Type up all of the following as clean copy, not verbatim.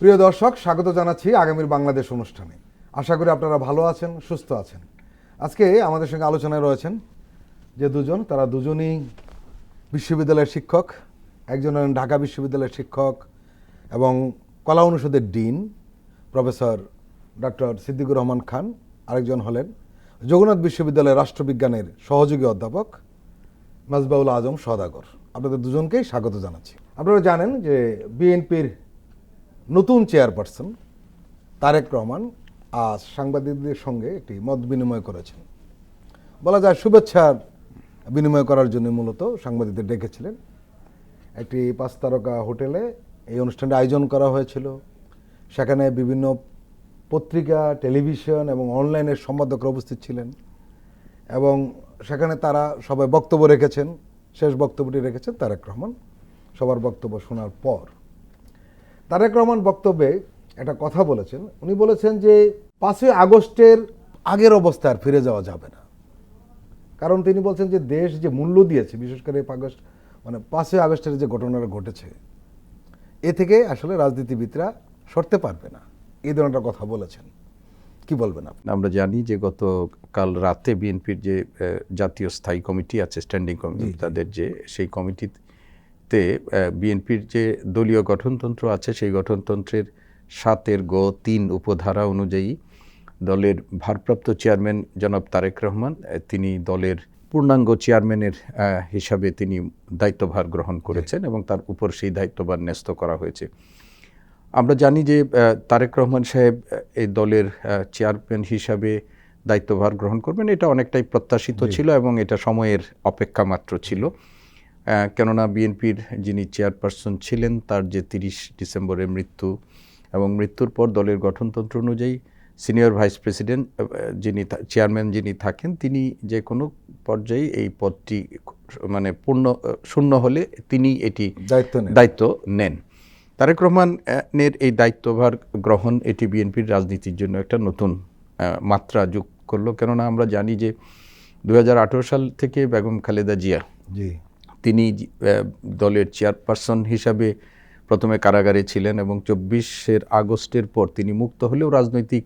প্রিয় দর্শক, স্বাগত জানাচ্ছি আগামীর বাংলাদেশ অনুষ্ঠানে। আশা করি আপনারা ভালো আছেন, সুস্থ আছেন। আজকে আমাদের সঙ্গে আলোচনায় রয়েছেন যে দুজন, তারা দুজনই বিশ্ববিদ্যালয়ের শিক্ষক। একজন হলেন ঢাকা বিশ্ববিদ্যালয়ের শিক্ষক এবং কলা অনুষদের dean professor doctor Siddiqur Rahman Khan. আরেকজন হলেন জগন্নাথ বিশ্ববিদ্যালয়ের রাষ্ট্রবিজ্ঞানের সহযোগী অধ্যাপক মাজবাউল আজম সওদাগর। আপনাদের দুজনকেই স্বাগত জানাচ্ছি। আপনারা জানেন যে বিএনপির নতুন চেয়ারপারসন তারেক রহমান আজ সাংবাদিকদের সঙ্গে একটি মত বিনিময় করেছেন। বলা যায় শুভেচ্ছার বিনিময় করার জন্য মূলত সাংবাদিকদের ডেকেছিলেন। একটি 5 তারকা হোটেলে এই অনুষ্ঠানটি আয়োজন করা হয়েছিল। সেখানে বিভিন্ন পত্রিকা, টেলিভিশন এবং অনলাইনের সম্পাদকরা উপস্থিত ছিলেন এবং সেখানে তারা সবাই বক্তব্য রেখেছেন। শেষ বক্তব্যটি রেখেছেন তারেক রহমান। সবার বক্তব্য শোনার পর তারেক রহমান বক্তব্যে একটা কথা বলেছেন। উনি বলেছেন যে 5ই আগস্টের আগের অবস্থায় আর ফিরে যাওয়া যাবে না। কারণ তিনি বলছেন যে দেশ যে মূল্য দিয়েছে, বিশেষ করে 5ই আগস্টের যে ঘটনাটা ঘটেছে, এ থেকে আসলে রাজনীতিবিদরা সরতে পারবে না, এই ধরনের কথা বলেছেন। কি বলবেন আপনি? আমরা জানি যে গতকাল রাতে বিএনপির যে জাতীয় স্থায়ী কমিটি আছে, স্ট্যান্ডিং কমিটি, তাদের যে সেই কমিটিতে বিএনপির যে দলীয় গঠনতন্ত্র আছে, সেই গঠনতন্ত্রের 7(গ)(3) উপধারা অনুযায়ী দলের ভারপ্রাপ্ত চেয়ারম্যান জনাব তারেক রহমান, তিনি দলের পূর্ণাঙ্গ চেয়ারম্যানের হিসাবে তিনি দায়িত্বভার গ্রহণ করেছেন এবং তার উপর সেই দায়িত্বভার ন্যস্ত করা হয়েছে। আমরা জানি যে তারেক রহমান সাহেব এই দলের চেয়ারম্যান হিসাবে দায়িত্বভার গ্রহণ করবেন, এটা অনেকটাই প্রত্যাশিত ছিল এবং এটা সময়ের অপেক্ষা মাত্র ছিল। কেননা বিএনপির যিনি চেয়ারপারসন ছিলেন, তার যে 30 ডিসেম্বরে মৃত্যু, এবং মৃত্যুর পর দলের গঠনতন্ত্র অনুযায়ী সিনিয়র ভাইস প্রেসিডেন্ট যিনি চেয়ারম্যান যিনি থাকেন, তিনি যে কোনো পর্যায়ে এই পদটি শূন্য হলে তিনি এটি দায়িত্ব নেন। তারেক রহমানের এই দায়িত্বভার গ্রহণ, এটি বিএনপির রাজনীতির জন্য একটা নতুন মাত্রা যোগ করলো। কেননা আমরা জানি যে 2018 সাল থেকে বেগম খালেদা জিয়া তিনি দলের চেয়ারপারসন হিসাবে প্রথমে কারাগারে ছিলেন এবং 24 আগস্টের পর তিনি মুক্ত হলেও রাজনৈতিক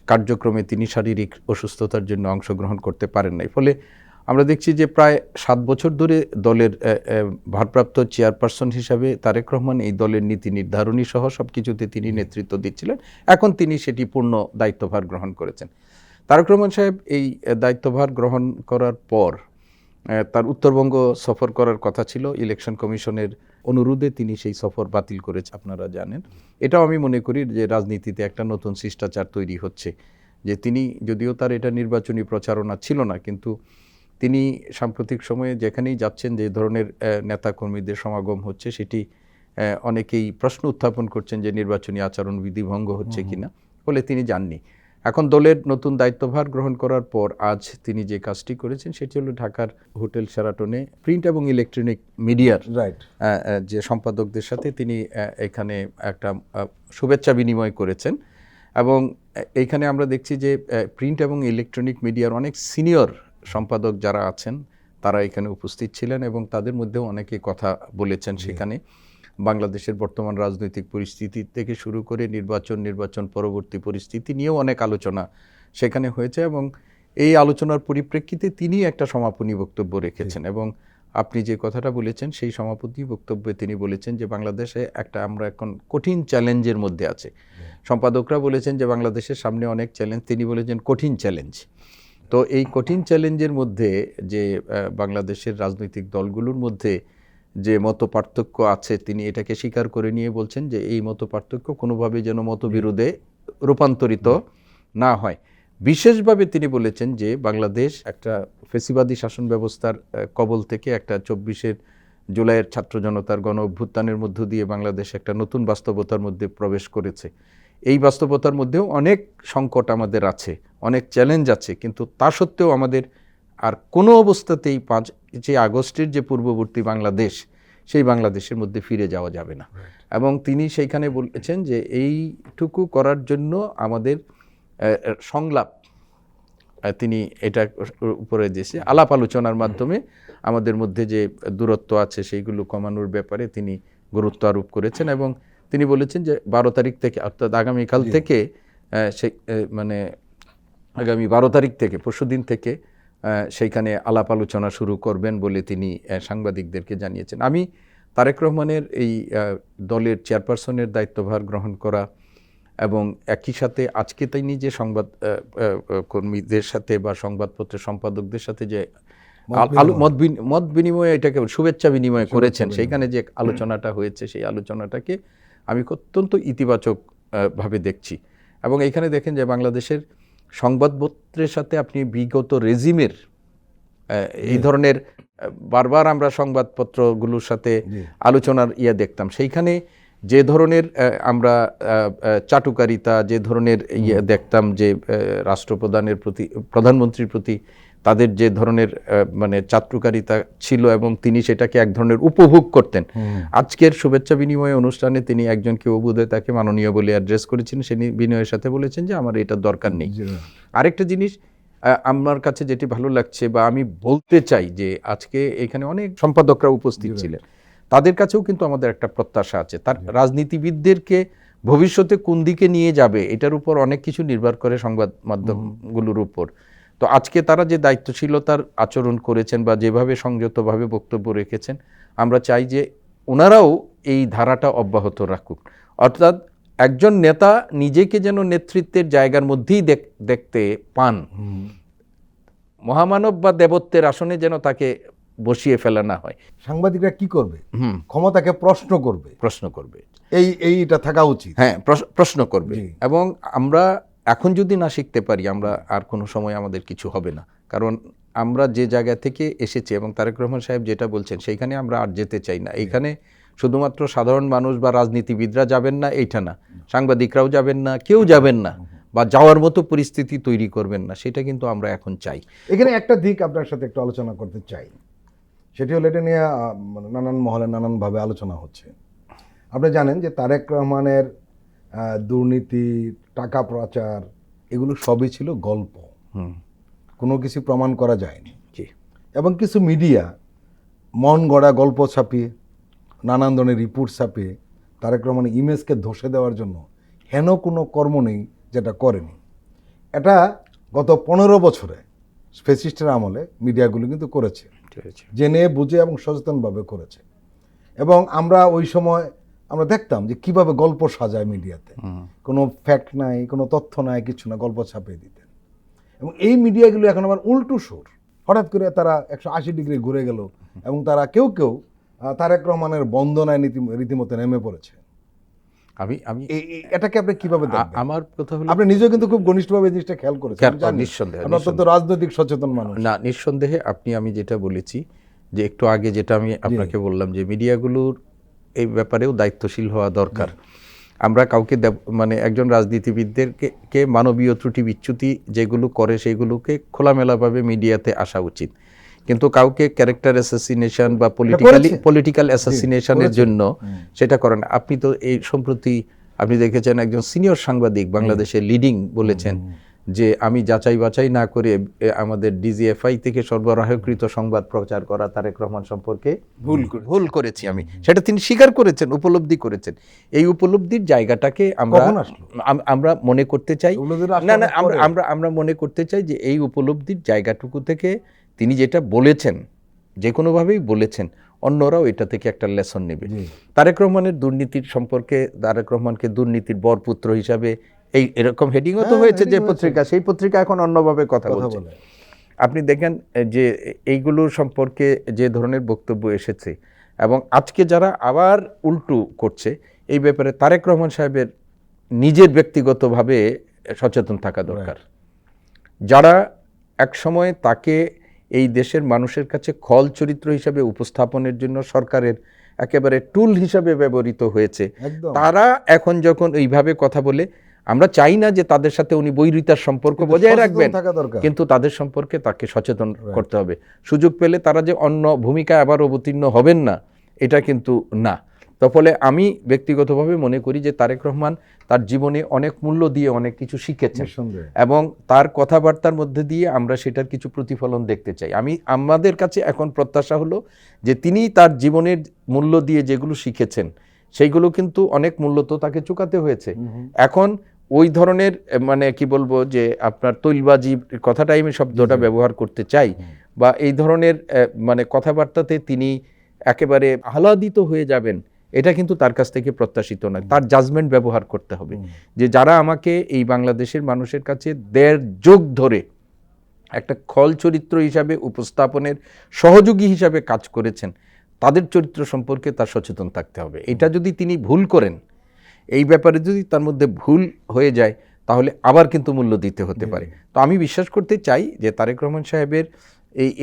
কার্যক্রমে তিনি শারীরিক অসুস্থতার জন্য অংশগ্রহণ করতে পারেন নাই। ফলে আমরা দেখছি যে প্রায় 7 বছর ধরে দলের ভারপ্রাপ্ত চেয়ারপারসন হিসাবে তারেক রহমান এই দলের নীতি নির্ধারণী সহ সব কিছুতে তিনি নেতৃত্ব দিচ্ছিলেন। এখন তিনি সেটি পূর্ণ দায়িত্বভার গ্রহণ করেছেন। তারেক রহমান সাহেব এই দায়িত্বভার গ্রহণ করার পর তার উত্তরবঙ্গ সফর করার কথা ছিল। ইলেকশন কমিশনের অনুরোধে তিনি সেই সফর বাতিল করেছে, আপনারা জানেন। এটাও আমি মনে করি যে রাজনীতিতে একটা নতুন শিষ্টাচার তৈরি হচ্ছে, যে তিনি, যদিও তার এটা নির্বাচনী প্রচারণা ছিল না, কিন্তু তিনি সাম্প্রতিক সময়ে যেখানেই যাচ্ছেন, যে ধরনের নেতাকর্মীদের সমাগম হচ্ছে, সেটি অনেকেই প্রশ্ন উত্থাপন করছেন যে নির্বাচনী আচরণবিধি ভঙ্গ হচ্ছে কিনা। ফলে তিনি যাননি। এখন দলের নতুন দায়িত্বভার গ্রহণ করার পর আজ তিনি যে কাজটি করেছেন সেটি হলো ঢাকার হোটেল শেরাটনে প্রিন্ট এবং ইলেকট্রনিক মিডিয়ার যে সম্পাদকদের সাথে তিনি এখানে একটা শুভেচ্ছা বিনিময় করেছেন। এবং এইখানে আমরা দেখছি যে প্রিন্ট এবং ইলেকট্রনিক মিডিয়ার অনেক সিনিয়র সম্পাদক যারা আছেন তারা এখানে উপস্থিত ছিলেন এবং তাদের মধ্যেও অনেকে কথা বলেছেন। সেখানে বাংলাদেশের বর্তমান রাজনৈতিক পরিস্থিতি থেকে শুরু করে নির্বাচন পরবর্তী পরিস্থিতি নিয়েও অনেক আলোচনা সেখানে হয়েছে এবং এই আলোচনার পরিপ্রেক্ষিতে তিনি একটা সমাপনী বক্তব্য রেখেছেন। এবং আপনি যে কথাটা বলেছেন, সেই সমাপনী বক্তব্যে তিনি বলেছেন যে বাংলাদেশে আমরা এখন কঠিন চ্যালেঞ্জের মধ্যে আছে। সম্পাদকরা বলেছেন যে বাংলাদেশের সামনে অনেক চ্যালেঞ্জ, তিনি বলেছেন কঠিন চ্যালেঞ্জ। তো এই কঠিন চ্যালেঞ্জের মধ্যে যে বাংলাদেশের রাজনৈতিক দলগুলোর মধ্যে যে মত পার্থক্য আছে, তিনি এটাকে স্বীকার করে নিয়ে বলছেন যে এই মত পার্থক্য কোনোভাবে যেন মতবিরোধে রূপান্তরিত না হয়। বিশেষভাবে তিনি বলেছেন যে বাংলাদেশ একটা ফ্যাসিবাদী শাসন ব্যবস্থার কবল থেকে একটা 24 জুলাইয়ের ছাত্র জনতার গণ অভ্যুত্থানের মধ্য দিয়ে বাংলাদেশ একটা নতুন বাস্তবতার মধ্যে প্রবেশ করেছে। এই বাস্তবতার মধ্যেও অনেক সংকট আমাদের আছে, অনেক চ্যালেঞ্জ আছে, কিন্তু তা সত্ত্বেও আমাদের আর কোনো অবস্থাতেই 5 আগস্টের যে পূর্ববর্তী বাংলাদেশ, সেই বাংলাদেশের মধ্যে ফিরে যাওয়া যাবে না। এবং তিনি সেইখানে বলেছেন যে এইটুকু করার জন্য আমাদের সংলাপ, তিনি এটা উপরে দিয়েছে, আলাপ আলোচনার মাধ্যমে আমাদের মধ্যে যে দূরত্ব আছে সেইগুলো কমানোর ব্যাপারে তিনি গুরুত্ব আরোপ করেছেন। এবং তিনি বলেছেন যে 12 তারিখ থেকে অর্থাৎ আগামীকাল থেকে মানে আগামী 12 তারিখ থেকে পরশুদিন থেকে সেইখানে আলাপ আলোচনা শুরু করবেন বলে তিনি সাংবাদিকদেরকে জানিয়েছেন। আমি তারেক রহমানের এই দলের চেয়ারপারসনের দায়িত্বভার গ্রহণ করা এবং একই সাথে আজকে তিনি যে সংবাদ কর্মীদের সাথে বা সংবাদপত্রের সম্পাদকদের সাথে যে মত বিনিময়ে এটাকে শুভেচ্ছা বিনিময় করেছেন, সেইখানে যে আলোচনাটা হয়েছে সেই আলোচনাটাকে আমি অত্যন্ত ইতিবাচক ভাবে দেখছি। এবং এইখানে দেখেন যে বাংলাদেশের সংবাদপত্রের সাথে আপনি বিগত রেজিমের এই ধরনের বারবার আমরা সংবাদপত্রগুলোর সাথে আলোচনার দেখতাম, সেইখানে যে ধরনের আমরা চাটুকারিতা, যে ধরনের দেখতাম যে রাষ্ট্রপ্রধানের প্রতি, প্রধানমন্ত্রীর প্রতি তাদের যে ধরনের মানে চাটুকারিতা ছিল এবং তিনি সেটাকে এক ধরনের উপভোগ করতেন। আজকের শুভেচ্ছা বিনিময় অনুষ্ঠানে তিনি একজনকে অবুদে তাকে মাননীয় বলে অ্যাড্রেস করেছেন, সে বিনয়ের সাথে বলেছেন যে আমার এটা দরকার নেই। আরেকটা জিনিস আমার কাছে যেটি ভালো লাগছে বা আমি বলতে চাই যে আজকে এখানে অনেক সম্পাদকরা উপস্থিত ছিলেন, তাদের কাছেও কিন্তু আমাদের একটা প্রত্যাশা আছে। তার রাজনীতিবিদদেরকে ভবিষ্যতে কোন দিকে নিয়ে যাবে এটার উপর অনেক কিছু নির্ভর করে সংবাদ মাধ্যমগুলোর উপর। তো আজকে তারা যে দায়িত্বশীলতার আচরণ করেছেন বা যেভাবে সংযতভাবে বক্তব্য রেখেছেন, আমরা চাই যে ওনারাও এই ধারাটা অব্যাহত রাখুক। অর্থাৎ একজন নেতা নিজেকে যেন নেতৃত্বের জায়গার মধ্যেই দেখতে পান, মহামানব বা দেবত্বের আসনে যেন তাকে বসিয়ে ফেলা না হয়। সাংবাদিকরা কি করবে? ক্ষমতাকে প্রশ্ন করবে, এইটা থাকা উচিত। হ্যাঁ, প্রশ্ন করবে। এবং আমরা এখন যদি না শিখতে পারি, আমরা আর কোনো সময় আমাদের কিছু হবে না। কারণ আমরা যে জায়গা থেকে এসেছি এবং তারেক রহমান সাহেব যেটা বলছেন সেইখানে আমরা আর যেতে চাই না। এইখানে শুধুমাত্র সাধারণ মানুষ বা রাজনীতিবিদরা যাবেন না এইটা না, সাংবাদিকরাও যাবেন না, কেউ যাবেন না বা যাওয়ার মতো পরিস্থিতি তৈরি করবেন না, সেটা কিন্তু আমরা এখন চাই। এখানে একটা দিক আপনার সাথে একটু আলোচনা করতে চাই, সেটি হলো এটা নিয়ে নানান মহলে নানানভাবে আলোচনা হচ্ছে। আপনি জানেন যে তারেক রহমানের দুর্নীতি, টাকা পাচার, এগুলো সবই ছিল গল্প, কোনো কিছু প্রমাণ করা যায়নি। এবং কিছু মিডিয়া মন গড়া গল্প ছাপিয়ে, নানান ধরনের রিপোর্ট ছাপিয়ে তারেক রহমানের ইমেজকে ধসে দেওয়ার জন্য হেন কোনো কর্ম নেই যেটা করেনি। এটা গত 15 বছরে ফ্যাসিস্টের আমলে মিডিয়াগুলো কিন্তু করেছে, জেনে বুঝে এবং সচেতনভাবে করেছে। এবং আমরা ওই সময় আমরা দেখতাম যে কিভাবে গল্প সাজায় মিডিয়াতে, কোনো ফ্যাক্ট নাই, কোনো তথ্য নাই, কিছু না, গল্প ছাপিয়ে দিতেন। এবং এই মিডিয়াগুলো এখন আবার উল্টো সুর, হঠাৎ করে তারা 180 ডিগ্রি ঘুরে গেল এবং তারা কেউ কেউ তারেক রহমানের বন্দনায় রীতিমতো নেমে পড়েছে। আমি এটাকে আপনি কিভাবে দেখবেন? আমার কথা হলো, আপনি নিজেও কিন্তু খুব ঘনিষ্ঠভাবে জিনিসটা খেয়াল করেছেন, নিঃসন্দেহে অত্যন্ত রাজনৈতিক সচেতন মানুষ। না, নিঃসন্দেহে আমি যেটা বলেছি যে একটু আগে যেটা আমি আপনাকে বললাম যে মিডিয়াগুলোর এই ব্যাপারেও দায়িত্বশীল হওয়া দরকার। আমরা কাউকে মানে একজন রাজনীতিবিদদেরকে মানবীয় ত্রুটি বিচ্যুতি যেগুলো করে সেগুলোকে খোলামেলাভাবে মিডিয়াতে আসা উচিত, কিন্তু কাউকে ক্যারেক্টার অ্যাসাসিনেশন বা পলিটিক্যাল অ্যাসাসিনেশনের জন্য সেটা করেন। আপনি তো এই সম্প্রতি আপনি দেখেছেন একজন সিনিয়র সাংবাদিক বাংলাদেশের লিডিং বলেছেন যে আমি যাচাই বাছাই না করে আমাদের ডিজিএফআই থেকে সরবরাহকৃত সংবাদ প্রচার করা তারেক রহমান সম্পর্কে ভুল করেছি আমি, সেটা তিনি স্বীকার করেছেন, উপলব্ধি করেছেন। এই উপলব্ধির জায়গাটাকে আমরা মনে করতে চাই, আমরা মনে করতে চাই যে এই উপলব্ধির জায়গাটুকু থেকে তিনি যেটা বলেছেন, যে কোনোভাবেই বলেছেন, অন্যরাও এটা থেকে একটা লেসন নেবে। তারেক রহমানের দুর্নীতির সম্পর্কে, তারেক রহমানকে দুর্নীতির বরপুত্র হিসাবে এরকম হেডিংও তো হয়েছে যে পত্রিকা, সেই পত্রিকা এখন অন্যভাবে কথা বলছে। আপনি দেখেন যে এইগুলোর সম্পর্কে যে ধরনের বক্তব্য এসেছে এবং আজকে যারা আবার উল্টো করছে, এই ব্যাপারে তারেক রহমান সাহেবের নিজের ব্যক্তিগতভাবে সচেতন থাকা দরকার। যারা একসময় তাকে এই দেশের মানুষের কাছে খল চরিত্র হিসাবে উপস্থাপনের জন্য সরকারের একেবারে টুল হিসাবে ব্যবহৃত হয়েছে, তারা এখন যখন এইভাবে কথা বলে, আমরা চাই না যে তাদের সাথে উনি বৈরিতার সম্পর্ক বজায় রাখবেন, কিন্তু তাদের সম্পর্কে তাকে সচেতন করতে হবে। সুযোগ পেলে তারা যে অন্য ভূমিকায় আবার অবতীর্ণ হবেন না, এটা কিন্তু না। তো ফলে আমি ব্যক্তিগতভাবে মনে করি যে তারেক রহমান তার জীবনে অনেক মূল্য দিয়ে অনেক কিছু শিখেছেন এবং তার কথাবার্তার মধ্যে দিয়ে আমরা সেটার কিছু প্রতিফলন দেখতে চাই। আমাদের কাছে এখন প্রত্যাশা হলো যে তিনি তার জীবনের মূল্য দিয়ে যেগুলো শিখেছেন সেইগুলো কিন্তু অনেক মূল্য তো তাকে চুকাতে হয়েছে। এখন ওই ধরনের মানে কি বলবো যে আপনার তৈলবাজি কথাটাই আমি শব্দটা ব্যবহার করতে চাই, বা এই ধরনের মানে কথাবার্তাতে তিনি একেবারে আহ্লাদিত হয়ে যাবেন, এটা কিন্তু তার কাছ থেকে প্রত্যাশিত নয়। তার জাজমেন্ট ব্যবহার করতে হবে যে যারা আমাকে এই বাংলাদেশের মানুষের কাছে 1.5 যুগ ধরে একটা খল চরিত্র হিসাবে উপস্থাপনের সহযোগী হিসাবে কাজ করেছেন, তাদের চরিত্র সম্পর্কে তার সচেতন থাকতে হবে। এটা যদি তিনি ভুল করেন, এই ব্যাপারে যদি তার মধ্যে ভুল হয়ে যায়, তাহলে আবার কিন্তু মূল্য দিতে হতে পারে। তো আমি বিশ্বাস করতে চাই যে তারেক রহমান সাহেবের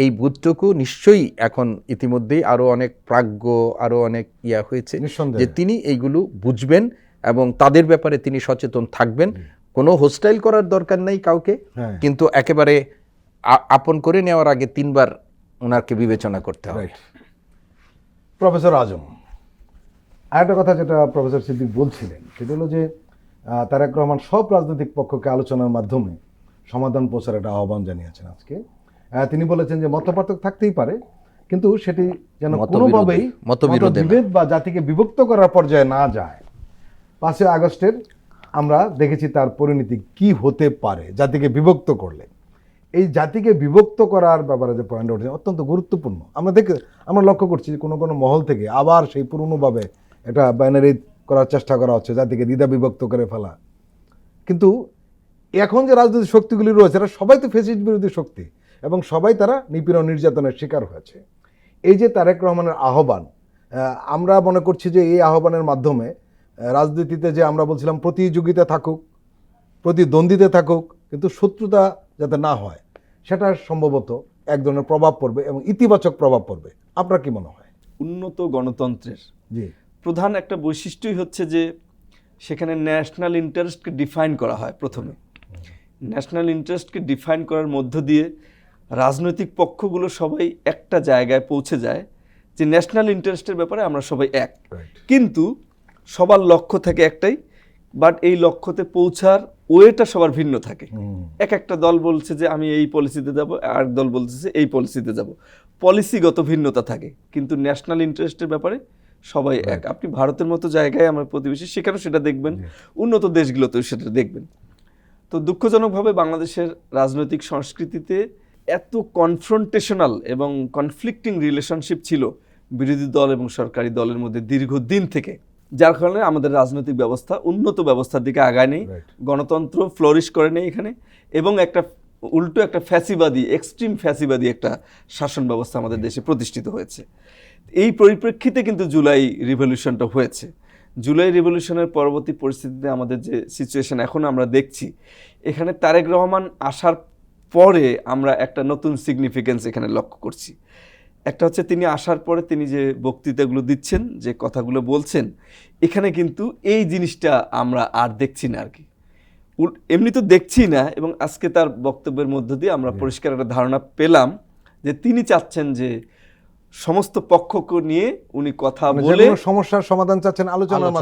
এই বুদ্ধটুকু নিশ্চয়ই এখন ইতিমধ্যেই আরও অনেক প্রাজ্ঞ, আরও অনেক হয়েছে যে তিনি এইগুলো বুঝবেন এবং তাদের ব্যাপারে তিনি সচেতন থাকবেন। কোনো হোস্টাইল করার দরকার নাই কাউকে, কিন্তু একেবারে আপন করে নেওয়ার আগে 3 বার ওনাকে বিবেচনা করতে হবে। প্রফেসর আজম, আরেকটা কথা যেটা প্রফেসর সিদ্দিক বলছিলেন সেটা হলো যে তারেক রহমান সব রাজনৈতিক পক্ষকে আলোচনার মাধ্যমে সমাধান পৌঁছার একটা আহ্বান জানিয়েছেন আজকে। তিনি বলেছেন যে মতপার্থক্য থাকতেই পারে, কিন্তু সেটি যেন কোনোভাবেই মতবিভেদ বা জাতিকে বিভক্ত করার পর্যায়ে না যায়। 5ই আগস্টের আমরা দেখেছি তার পরিণতি কি হতে পারে জাতিকে বিভক্ত করলে। এই জাতিকে বিভক্ত করার ব্যাপারে যে পয়েন্ট উঠেছে অত্যন্ত গুরুত্বপূর্ণ। আমরা লক্ষ্য করছি যে কোনো কোনো মহল থেকে আবার সেই পুরনোভাবে একটা ব্যানারি করার চেষ্টা করা হচ্ছে, জাতিকে দ্বিধা বিভক্ত করে ফেলা। কিন্তু এখন যে রাজনৈতিক শক্তিগুলি রয়েছে এরা সবাই তো ফ্যাসিস্ট বিরোধী শক্তি এবং সবাই তারা নিপীড়ন নির্যাতনের শিকার হয়েছে। এই যে তারেক রহমানের আহ্বান, আমরা মনে করছি যে এই আহ্বানের মাধ্যমে রাজনীতিতে যে আমরা বলছিলাম প্রতিযোগিতা থাকুক, প্রতিদ্বন্দ্বিতা থাকুক, কিন্তু শত্রুতা যাতে না হয়, সেটা সম্ভবত এক ধরনের প্রভাব পড়বে এবং ইতিবাচক প্রভাব পড়বে। আপনার কি মনে হয়? উন্নত গণতন্ত্রের প্রধান একটা বৈশিষ্ট্যই হচ্ছে যে সেখানে ন্যাশনাল ইন্টারেস্টকে ডিফাইন করা হয়। প্রথমে ন্যাশনাল ইন্টারেস্টকে ডিফাইন করার মধ্য দিয়ে রাজনৈতিক পক্ষগুলো সবাই একটা জায়গায় পৌঁছে যায় যে ন্যাশনাল ইন্টারেস্টের ব্যাপারে আমরা সবাই এক, কিন্তু সবার লক্ষ্য থাকে একটাই, বাট এই লক্ষ্যতে পৌঁছার ওয়েটা সবার ভিন্ন থাকে। একটা দল বলছে যে আমি এই পলিসিতে যাব, আর দল বলছে এই পলিসিতে যাব, পলিসিগত ভিন্নতা থাকে, কিন্তু ন্যাশনাল ইন্টারেস্টের ব্যাপারে সবাই এক। আপনি ভারতের মতো জায়গায় আমার প্রতিবেশী, সেখানেও সেটা দেখবেন, উন্নত দেশগুলোতেও সেটা দেখবেন। তো দুঃখজনকভাবে বাংলাদেশের রাজনৈতিক সংস্কৃতিতে এত কনফ্রন্টেশনাল এবং কনফ্লিক্টিং রিলেশনশিপ ছিল বিরোধী দল এবং সরকারি দলের মধ্যে দীর্ঘদিন থেকে, যার কারণে আমাদের রাজনৈতিক ব্যবস্থা উন্নত ব্যবস্থার দিকে আগায় নেই, গণতন্ত্র ফ্লোরিশ করে নেই এখানে, এবং একটা উল্টো একটা ফ্যাসিবাদী, এক্সট্রিম ফ্যাসিবাদী একটা শাসন ব্যবস্থা আমাদের দেশে প্রতিষ্ঠিত হয়েছে। এই পরিপ্রেক্ষিতে কিন্তু জুলাই রিভলিউশনটা হয়েছে। জুলাই রিভলিউশনের পরবর্তী পরিস্থিতিতে আমাদের যে সিচুয়েশন এখন আমরা দেখছি, এখানে তারেক রহমান আসার পরে আমরা একটা নতুন সিগনিফিকেন্স এখানে লক্ষ্য করছি। একটা হচ্ছে তিনি আসার পরে তিনি যে বক্তৃতাগুলো দিচ্ছেন, যে কথাগুলো বলছেন, এখানে কিন্তু এই জিনিসটা আমরা আর দেখছি না আর কি, এমনি তো দেখছি না। এবং আজকে তার বক্তব্যের মধ্য দিয়ে আমরা পরিষ্কার একটা ধারণা পেলাম যে তিনি চাচ্ছেন যে সমস্ত পক্ষকে নিয়ে উনি কথা বলে সমস্যার সমাধান চাচ্ছেন,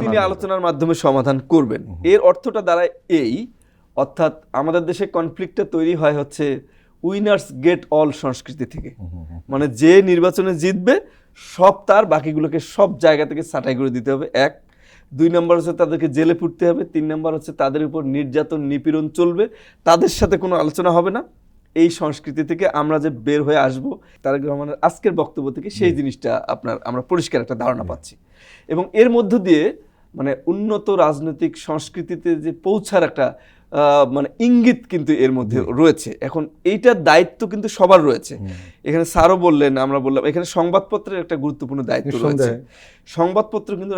তিনি আলোচনার মাধ্যমে সমাধান করবেন। এর অর্থটা দাঁড়ায় এই, অর্থাৎ আমাদের দেশে কনফ্লিক্টটা তৈরি হয় হচ্ছে উইনার্স গেট অল সংস্কৃতি থেকে। মানে যে নির্বাচনে জিতবে সব তার, বাকিগুলোকে সব জায়গা থেকে ছাঁটাই করে দিতে হবে। 1, 2 নম্বর হচ্ছে তাদেরকে জেলে পুরতে হবে, 3 নম্বর হচ্ছে তাদের উপর নির্যাতন নিপীড়ন চলবে, তাদের সাথে কোনো আলোচনা হবে না। এই সংস্কৃতি থেকে আমরা যে বের হয়ে আসব, তারেক রহমানের আজকের বক্তব্য থেকে সেই জিনিসটা আমরা পরিষ্কার একটা ধারণা পাচ্ছি। এবং এর মধ্য দিয়ে মানে উন্নত রাজনৈতিক সংস্কৃতিতে যে পৌঁছার একটা মানে ইঙ্গিত কিন্তু এর মধ্যে রয়েছে। এখন এইটার দায়িত্ব কিন্তু সবার রয়েছে। এখানে স্যারও বললেন, আমরা বললাম, এখানে সংবাদপত্রের একটা গুরুত্বপূর্ণ দায়িত্ব রয়েছে। সংবাদপত্র কিন্তু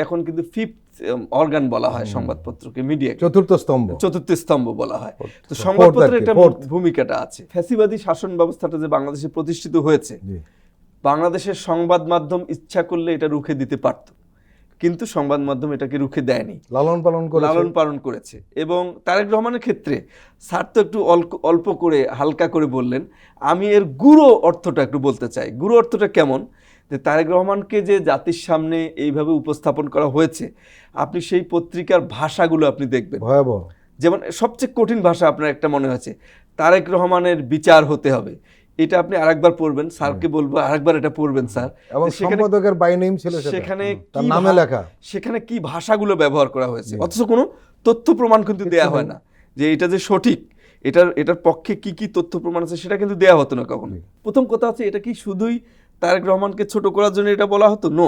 এখন কিন্তু 5th অর্গান বলা হয় সংবাদপত্রকে, মিডিয়া চতুর্থ স্তম্ভ বলা হয়। তো সংবাদপত্রের একটা ভূমিকাটা আছে। ফ্যাসিবাদী শাসন ব্যবস্থাটা যে বাংলাদেশে প্রতিষ্ঠিত হয়েছে, বাংলাদেশের সংবাদ মাধ্যম ইচ্ছা করলে এটা রুখে দিতে পারত, কিন্তু সংবাদ মাধ্যম এটাকে রুখে দেয়নি, লালন পালন করেছে। এবং তারেক রহমানের ক্ষেত্রে স্যার তো একটু অল্প করে হালকা করে বললেন, আমি এর গুরু অর্থটা একটু বলতে চাই। গুরু অর্থটা কেমন, যে তারেক রহমানকে যে জাতির সামনে এইভাবে উপস্থাপন করা হয়েছে, আপনি সেই পত্রিকার ভাষাগুলো আপনি দেখবেন ভয়াবহ। যেমন সবচেয়ে কঠিন ভাষা আপনার একটা মনে হয়েছে, তারেক রহমানের বিচার হতে হবে, এটা আপনি আরেকবার পড়বেন, স্যারকে বলবো আরেকবার এটা পড়বেন স্যার। এবং সম্পাদকের বাই নেম ছিল সেখানে তার নামে লেখা, সেখানে কি ভাষাগুলো ব্যবহার করা হয়েছে, অথচ কোনো তথ্য প্রমাণ কিন্তু দেয়া হয় না যে এটা যে সঠিক, এটার পক্ষে কি কি তথ্য প্রমাণ আছে সেটা কিন্তু দেয়া হতো না কখনো। প্রথম কথা হচ্ছে, এটা কি শুধুই তারেক রহমানকে ছোট করার জন্য এটা বলা হতো? নো,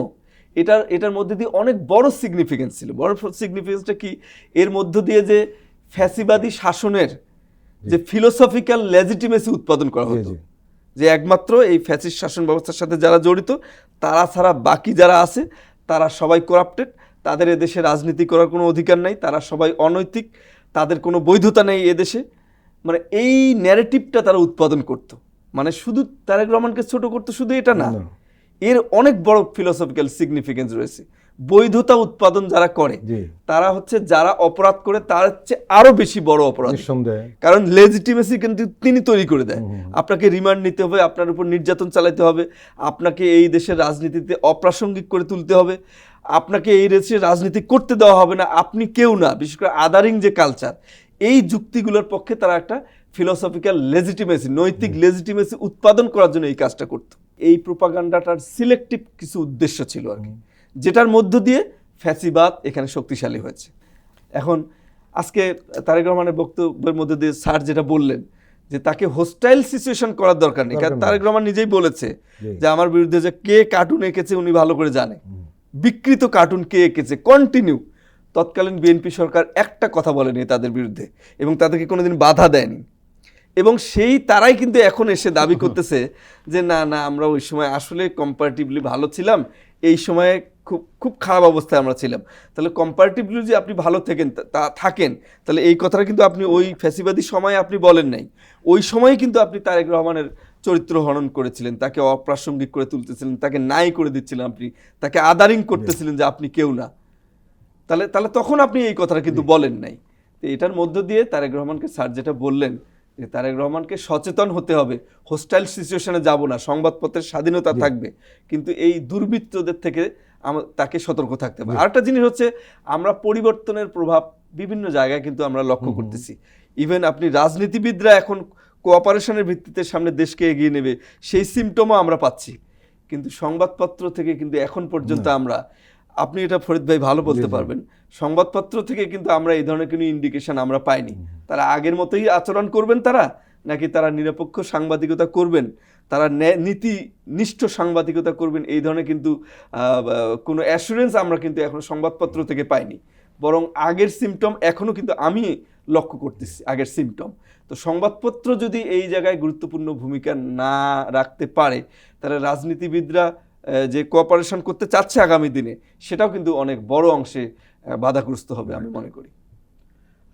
এটার মধ্যে দিয়ে অনেক বড় সিগনিফিকেন্স ছিল। বড় সিগনিফিকেন্সটা কি, এর মধ্য দিয়ে যে ফ্যাসিবাদী শাসনের যে ফিলোসফিক্যাল লেজিটিমেসি উৎপাদন করা হতো, যে একমাত্র এই ফ্যাসিস্ট শাসন ব্যবস্থার সাথে যারা জড়িত তারা ছাড়া বাকি যারা আছে তারা সবাই করাপ্টেড, তাদের এদেশে রাজনীতি করার কোনো অধিকার নাই, তারা সবাই অনৈতিক, তাদের কোনো বৈধতা নেই এদেশে, মানে এই ন্যারেটিভটা তারা উৎপাদন করত। মানে শুধু তারেক রহমানকে ছোট করতো শুধু এটা না, এর অনেক বড় ফিলোসফিক্যাল সিগনিফিকেন্স রয়েছে। বৈধতা উৎপাদন যারা করে তারা হচ্ছে যারা অপরাধ করে তার হচ্ছে আরো বেশি বড় অপরাধ, কারণ লেজিটিমেসি কিন্তু তিনি তৈরি করে দেয়। আপনাকে রিমান্ড নিতে হবে, আপনার উপর নির্যাতন চালাতে হবে, আপনাকে এই দেশের রাজনীতিতে অপ্রাসঙ্গিক করে তুলতে হবে, আপনাকে এই দেশে রাজনীতি করতে দেওয়া হবে না, আপনি কেউ না, বিশেষ করে আদারিং যে কালচার, এই যুক্তিগুলোর পক্ষে তারা একটা ফিলোসফিক্যাল লেজিটিমেসি, নৈতিক লেজিটিমেসি উৎপাদন করার জন্য এই কাজটা করত। এই প্রোপাগান্ডাটার সিলেক্টিভ কিছু উদ্দেশ্য ছিল আর কি, যেটার মধ্য দিয়ে ফ্যাসিবাদ এখানে শক্তিশালী হয়েছে। এখন আজকে তারেক রহমানের বক্তব্যের মধ্যে দিয়ে স্যার যেটা বললেন যে তাকে হোস্টাইল সিচুয়েশন করার দরকার নেই, কারণ তারেক রহমান নিজেই বলেছে যে আমার বিরুদ্ধে যে কে কার্টুন এঁকেছে উনি ভালো করে জানে, বিকৃত কার্টুন কে এঁকেছে কন্টিনিউ। তৎকালীন বিএনপি সরকার একটা কথা বলেনি তাদের বিরুদ্ধে এবং তাদেরকে কোনোদিন বাধা দেয়নি, এবং সেই তারাই কিন্তু এখন এসে দাবি করতেছে যে না না আমরা ওই সময় আসলে কম্পারেটিভলি ভালো ছিলাম, এই সময়ে খুব খুব খারাপ অবস্থায় আমরা ছিলাম। তাহলে কম্পারেটিভলি যে আপনি ভালো থাকেন তাহলে এই কথাটা কিন্তু আপনি ওই ফ্যাসিবাদী সময়ে আপনি বলেন নাই, ওই সময় কিন্তু আপনি তারেক রহমানের চরিত্র হনন করেছিলেন, তাকে অপ্রাসঙ্গিক করে তুলতেছিলেন, তাকে নাই করে দিচ্ছিলেন, আপনি তাকে আদারিং করতেছিলেন যে আপনি কেউ না। তাহলে তখন আপনি এই কথাটা কিন্তু বলেন নাই। তো এটার মধ্য দিয়ে তারেক রহমানকে স্যার যেটা বললেন যে তারেক রহমানকে সচেতন হতে হবে, হোস্টাইল সিচুয়েশনে যাব না, সংবাদপত্রের স্বাধীনতা থাকবে, কিন্তু এই দুর্বৃত্তদের থেকে তাকে সতর্ক থাকতে হবে। আরেকটা জিনিস হচ্ছে, আমরা পরিবর্তনের প্রভাব বিভিন্ন জায়গায় কিন্তু আমরা লক্ষ্য করতেছি। ইভেন আপনি রাজনীতিবিদরা এখন কোঅপারেশনের ভিত্তিতে সামনে দেশকে এগিয়ে নেবে সেই সিমটমও আমরা পাচ্ছি, কিন্তু সংবাদপত্র থেকে কিন্তু এখন পর্যন্ত আমরা, আপনি এটা ফরিদ ভাই ভালো বলতে পারবেন, সংবাদপত্র থেকে কিন্তু আমরা এই ধরনের কোনো ইন্ডিকেশন আমরা পাইনি। তারা আগের মতোই আচরণ করবেন তারা, নাকি তারা নিরপেক্ষ সাংবাদিকতা করবেন, তারা নীতিনিষ্ঠ সাংবাদিকতা করবেন, এই ধরনের কিন্তু কোনো অ্যাসুরেন্স আমরা কিন্তু এখন সংবাদপত্র থেকে পাইনি। বরং আগের সিমটম এখনও কিন্তু আমি লক্ষ্য করতেছি, আগের সিমটম। তো সংবাদপত্র যদি এই জায়গায় গুরুত্বপূর্ণ ভূমিকা না রাখতে পারে, তাহলে রাজনীতিবিদরা যে কোঅপারেশন করতে চাচ্ছে আগামী দিনে, সেটাও কিন্তু অনেক বড় অংশে বাধাগ্রস্ত হবে আমি মনে করি।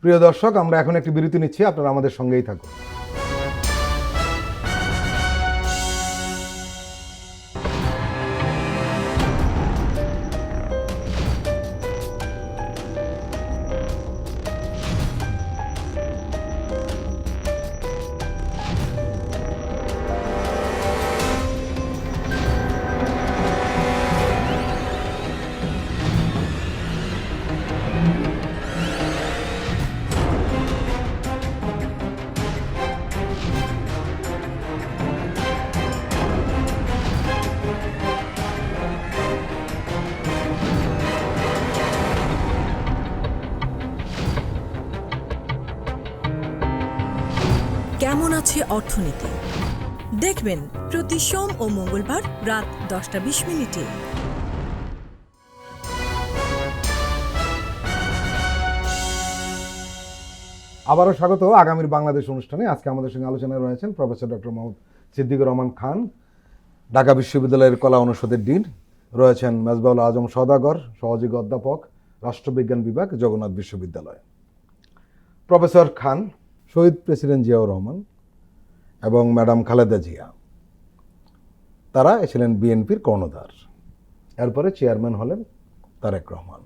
প্রিয় দর্শক, আমরা এখন একটি বিরতি নিচ্ছি, আপনারা আমাদের সঙ্গেই থাকুন। কেমন আছে অর্থনীতি দেখবেন প্রতি সোম ও মঙ্গলবার রাত 10:20। আবারও স্বাগত আগামীর বাংলাদেশ অনুষ্ঠানে। আজকে আমাদের সঙ্গে আলোচনায় রয়েছেন প্রফেসর ডক্টর মোহাম্মদ সিদ্দিকুর রহমান খান, ঢাকা বিশ্ববিদ্যালয়ের কলা অনুষদের ডিন, রয়েছেন মেজবাউল আজম সওদাগর, সহযোগী অধ্যাপক, রাষ্ট্রবিজ্ঞান বিভাগ, জগন্নাথ বিশ্ববিদ্যালয়। প্রফেসর খান, শহীদ প্রেসিডেন্ট জিয়াউর রহমান এবং ম্যাডাম খালেদা জিয়া, তারা ছিলেন বিএনপির কর্ণধার, এরপরে চেয়ারম্যান হলেন তারেক রহমান।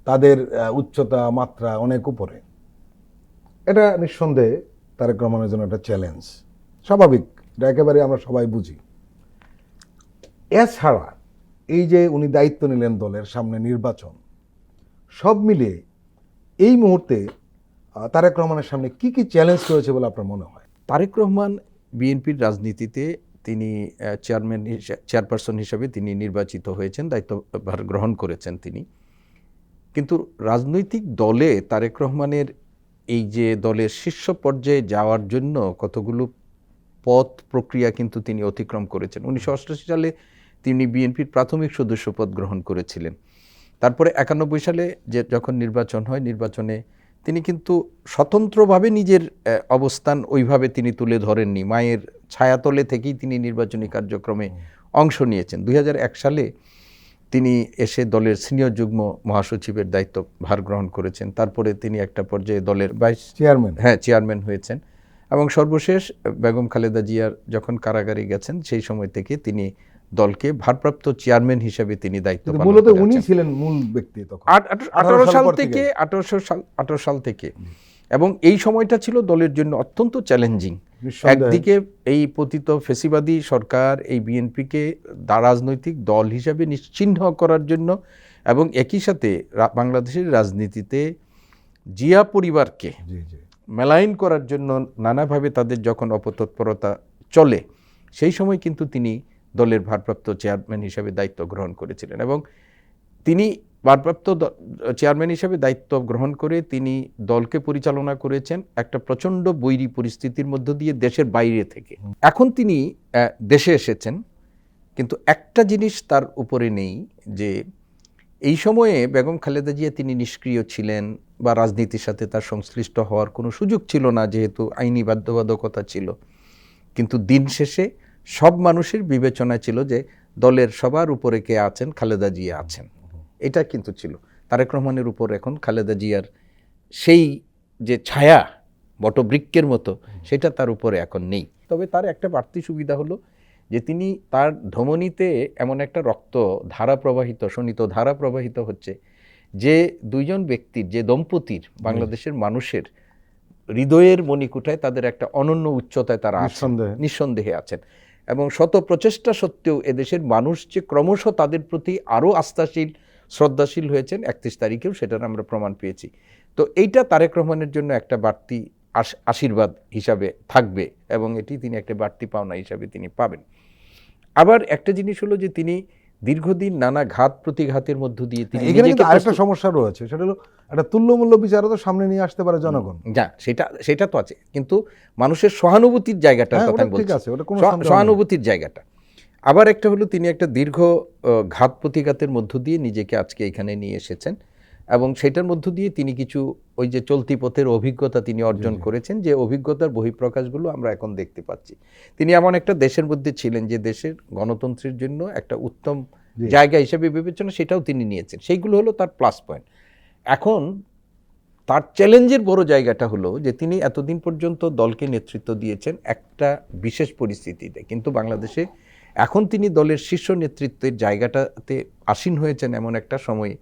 তাদের উচ্চতা মাত্রা অনেক উপরে, এটা নিঃসন্দেহে তারেক রহমানের জন্য একটা চ্যালেঞ্জ, স্বাভাবিক, এটা একেবারে আমরা সবাই বুঝি। এছাড়া এই যে উনি দায়িত্ব নিলেন দলের সামনে, নির্বাচন, সব মিলিয়ে এই মুহূর্তে তারেক রহমানের সামনে কি কি চ্যালেঞ্জ রয়েছে বলে আপনার মনে হয়? তারেক রহমান বিএনপির রাজনীতিতে তিনি চেয়ারপারসন হিসেবে তিনি নির্বাচিত হয়েছেন, দায়িত্বভার গ্রহণ করেছেন তিনি। কিন্তু রাজনৈতিক দলে তারেক রহমানের এই যে দলের শীর্ষ পর্যায়ে যাওয়ার জন্য কতগুলো পথ প্রক্রিয়া কিন্তু তিনি অতিক্রম করেছেন। 1988 সালে তিনি বিএনপির প্রাথমিক সদস্য পদ গ্রহণ করেছিলেন। তারপরে 91 সালে যে যখন নির্বাচন হয়, নির্বাচনে তিনি কিন্তু স্বতন্ত্রভাবে নিজের অবস্থান ওইভাবে তিনি তুলে ধরেননি। মায়ের ছায়াতলে থেকেই তিনি নির্বাচনী কার্যক্রমে অংশ নিয়েছেন। 2001 সালে তিনি এসে দলের সিনিয়র যুগ্ম মহাসচিবের দায়িত্ব ভার গ্রহণ করেছেন। তারপরে তিনি একটা পর্যায়ে দলের চেয়ারম্যান হয়েছেন এবং সর্বশেষ বেগম খালেদা জিয়ার যখন কারাগারে গেছেন সেই সময় থেকে তিনি দলকে ভারপ্রাপ্ত চেয়ারম্যান হিসেবে তিনি দায়িত্ব পালন মূলত করেছেন। উনি ছিলেন মূল ব্যক্তি তখন 18 সাল থেকে এবং এই সময়টা ছিল দলের জন্য অত্যন্ত চ্যালেঞ্জিং। একদিকে এই পতিত ফেসিবাদী সরকার এই বিএনপিকে রাজনৈতিক দল হিসাবে নিশ্চিহ্ন করার জন্য এবং একই সাথে বাংলাদেশের রাজনীতিতে জিয়া পরিবারকে মেলাইন করার জন্য নানাভাবে তাদের যখন অপতৎপরতা চলে, সেই সময় কিন্তু তিনি দলের ভারপ্রাপ্ত চেয়ারম্যান হিসেবে দায়িত্ব গ্রহণ করেছিলেন এবং তিনি ভারপ্রাপ্ত চেয়ারম্যান হিসেবে দায়িত্ব গ্রহণ করে তিনি দলকে পরিচালনা করেছেন একটা প্রচণ্ড বৈরী পরিস্থিতির মধ্য দিয়ে দেশের বাইরে থেকে। এখন তিনি দেশে এসেছেন, কিন্তু একটা জিনিস তার উপরে নেই যে এই সময়ে বেগম খালেদা জিয়া তিনি নিষ্ক্রিয় ছিলেন বা রাজনীতির সাথে তার সংশ্লিষ্ট হওয়ার কোনো সুযোগ ছিল না, যেহেতু আইনি বাধ্যবাধকতা ছিল। কিন্তু দিন শেষে সব মানুষের বিবেচনা ছিল যে দলের সবার উপরে কে আছেন, খালেদা জিয়া আছেন। এটা কিন্তু ছিল। তারেক রহমানের উপর এখন খালেদা জিয়ার সেই যে ছায়া বটবৃক্ষের মতো, সেটা তার উপরে এখন নেই। তবে তার একটা বাড়তি সুবিধা হলো যে তিনি তার ধমনীতে এমন একটা রক্ত ধারা প্রবাহিত, শোণিত ধারা প্রবাহিত হচ্ছে যে দুইজন ব্যক্তির, যে দম্পতির, বাংলাদেশের মানুষের হৃদয়ের মণিকুঠায় তাদের একটা অনন্য উচ্চতায় তারা নিঃসন্দেহে আছেন এবং শত প্রচেষ্টা সত্ত্বেও এদেশের মানুষ যে ক্রমশ তাদের প্রতি আরও আস্থাশীল, শ্রদ্ধাশীল হয়েছেন, 31 তারিখেও সেটার আমরা প্রমাণ পেয়েছি। তো এইটা তারেক রহমানের জন্য একটা বাড়তি আশীর্বাদ হিসাবে থাকবে এবং এটি তিনি একটা বাড়তি পাওনা হিসাবে তিনি পাবেন। আবার একটা জিনিস হলো যে তিনি দীর্ঘদিন নানা ঘাত প্রতিঘাতের মধ্য দিয়ে তিনি আরেকটা সমস্যা রয়েছে, সেটা হলো একটা তুল্যমূল্য বিচারও তো সামনে নিয়ে আসতে পারে জনগণ। যা সেটা তো আছে, কিন্তু মানুষের সহানুভূতির জায়গাটার কথা আমি বলছি, সহানুভূতির জায়গাটা। আবার একটা হলো তিনি একটা দীর্ঘ ঘাত প্রতিঘাতের মধ্য দিয়ে নিজেকে আজকে এখানে নিয়ে এসেছেন এবং সেটার মধ্য দিয়ে তিনি কিছু ওই যে চলতি পথের অভিজ্ঞতা তিনি অর্জন করেছেন, যে অভিজ্ঞতার বহিঃপ্রকাশগুলো আমরা এখন দেখতে পাচ্ছি। তিনি এমন একটা দেশের মধ্যে ছিলেন যে দেশের গণতন্ত্রের জন্য একটা উত্তম জায়গা হিসেবে বিবেচনা, সেটাও তিনি নিয়েছেন। সেইগুলো হলো তার প্লাস পয়েন্ট। এখন তার চ্যালেঞ্জের বড় জায়গাটা হলো যে তিনি এতদিন পর্যন্ত দলকে নেতৃত্ব দিয়েছেন একটা বিশেষ পরিস্থিতিতে, কিন্তু বাংলাদেশে এখন তিনি দলের শীর্ষ নেতৃত্বের জায়গাটাতে আসীন হয়েছেন এমন একটা সময়ে,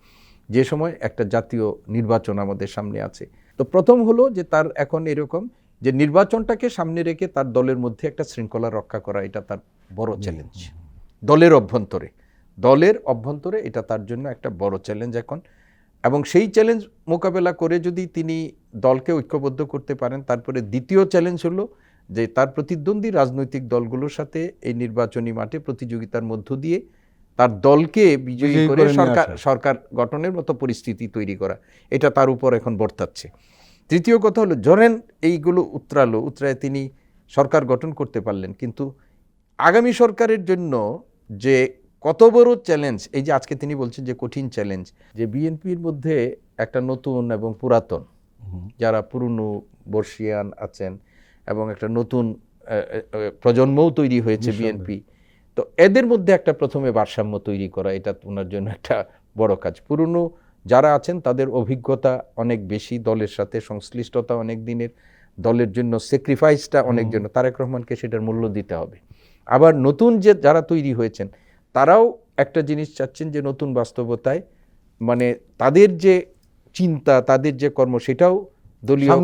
যে সময় একটা জাতীয় নির্বাচন আমাদের সামনে আছে। তো প্রথম হলো যে তার এখন এরকম যে নির্বাচনটাকে সামনে রেখে তার দলের মধ্যে একটা শৃঙ্খলা রক্ষা করা, এটা তার বড় চ্যালেঞ্জ। দলের অভ্যন্তরে এটা তার জন্য একটা বড় চ্যালেঞ্জ এখন, এবং সেই চ্যালেঞ্জ মোকাবেলা করে যদি তিনি দলকে ঐক্যবদ্ধ করতে পারেন, তারপরে দ্বিতীয় চ্যালেঞ্জ হলো যে তার প্রতিদ্বন্দ্বী রাজনৈতিক দলগুলোর সাথে এই নির্বাচনী মাঠে প্রতিযোগিতার মধ্য দিয়ে তার দলকে বিজয়ী করে সরকার গঠনের মতো পরিস্থিতি তৈরি করা, এটা তার উপর এখন বর্তাচ্ছে। তৃতীয় কথা হলো ধরেন এইগুলো উতরায় তিনি সরকার গঠন করতে পারলেন, কিন্তু আগামী সরকারের জন্য যে কত বড় চ্যালেঞ্জ, এই যে আজকে তিনি বলছেন যে কঠিন চ্যালেঞ্জ, যে বিএনপির মধ্যে একটা নতুন এবং পুরাতন, যারা পুরনো বর্ষিয়ান আছেন এবং একটা নতুন প্রজন্মও তৈরি হয়েছে বিএনপি, তো এদের মধ্যে একটা প্রথমে ভারসাম্য তৈরি করা, এটা ওনার জন্য একটা বড় কাজ। পুরনো যারা আছেন তাদের অভিজ্ঞতা অনেক বেশি, দলের সাথে সংশ্লিষ্টতা অনেক দিনের, দলের জন্য স্যাক্রিফাইসটা অনেক জন্য, তারেক রহমানকে সেটার মূল্য দিতে হবে। আবার নতুন যে যারা তৈরি হয়েছেন তারাও একটা জিনিস চাচ্ছেন যে নতুন বাস্তবতায়, মানে তাদের যে চিন্তা, তাদের যে কর্ম, সেটাও দলীয়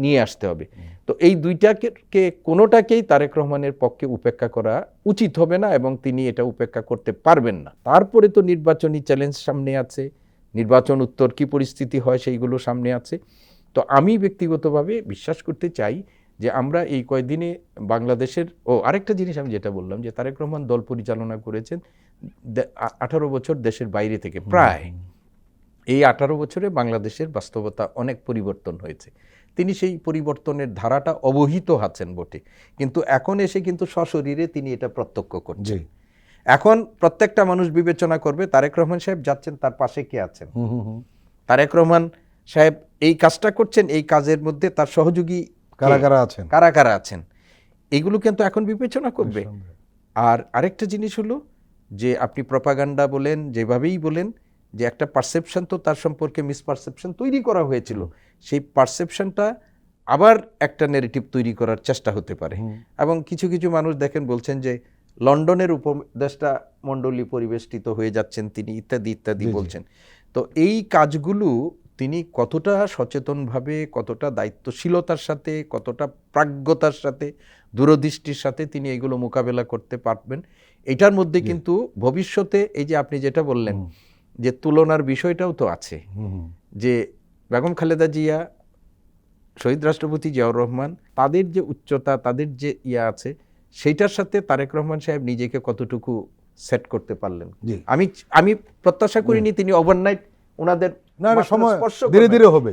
নিয়ে আসতে হবে। তো এই দুইটাকে কোনোটাকেই তারেক রহমানের পক্ষে উপেক্ষা করা উচিত হবে না এবং তিনি এটা উপেক্ষা করতে পারবেন না। তারপরে তো নির্বাচনী চ্যালেঞ্জ সামনে আছে, নির্বাচন উত্তর কি পরিস্থিতি হয় সেইগুলো সামনে আছে। তো আমি ব্যক্তিগতভাবে বিশ্বাস করতে চাই যে আমরা এই কয়দিনে বাংলাদেশের আরেকটা জিনিস আমি যেটা বললাম যে তারেক রহমান দল পরিচালনা করেছেন 18 বছর দেশের বাইরে থেকে প্রায়। এই 18 বছরে বাংলাদেশের বাস্তবতা অনেক পরিবর্তন হয়েছে। তিনি সেই পরিবর্তনের ধারাটা অবহিত আছেন বটে, কিন্তু এখন এসে কিন্তু সশরীরে তিনি এটা প্রত্যক্ষ করছেন। এখন প্রত্যেকটা মানুষ বিবেচনা করবে তারেক রহমান সাহেব যাচ্ছেন, তার পাশে কে আছেন। তারেক রহমান সাহেব এই কাজটা করছেন, এই কাজের মধ্যে তার সহযোগী কারা কারা আছেন, এগুলো কিন্তু এখন বিবেচনা করবে। আর আরেকটা জিনিস হলো যে আপনি প্রপাগান্ডা বলেন, যেভাবেই বলেন, যে একটা পারসেপশন তো তার সম্পর্কে মিসপারসেপশন তৈরি করা হয়েছিল, সেই পারসেপশনটা আবার একটা নেগেটিভ তৈরি করার চেষ্টা হতে পারে। এবং কিছু কিছু মানুষ দেখেন বলছেন যে লন্ডনের উপদেষ্টা মণ্ডলী পরিবেষ্টিত হয়ে যাচ্ছেন তিনি, ইত্যাদি ইত্যাদি বলছেন। তো এই কাজগুলো তিনি কতটা সচেতনভাবে, কতটা দায়িত্বশীলতার সাথে, কতটা প্রাজ্ঞতার সাথে, দূরদৃষ্টির সাথে তিনি এগুলো মোকাবেলা করতে পারবেন, এটার মধ্যে কিন্তু ভবিষ্যতে এই যে আপনি যেটা বললেন যে তুলনার বিষয়টাও তো আছে, যে বেগম খালেদা জিয়া, শহীদ রাষ্ট্রপতি জিয়াউর রহমান, তাদের যে উচ্চতা, তাদের যে আছে, সেইটার সাথে তারেক রহমান সাহেব নিজেকে কতটুকু সেট করতে পারলেন। আমি প্রত্যাশা করিনি তিনি ওভারনাইট ওনাদের ধীরে ধীরে হবে,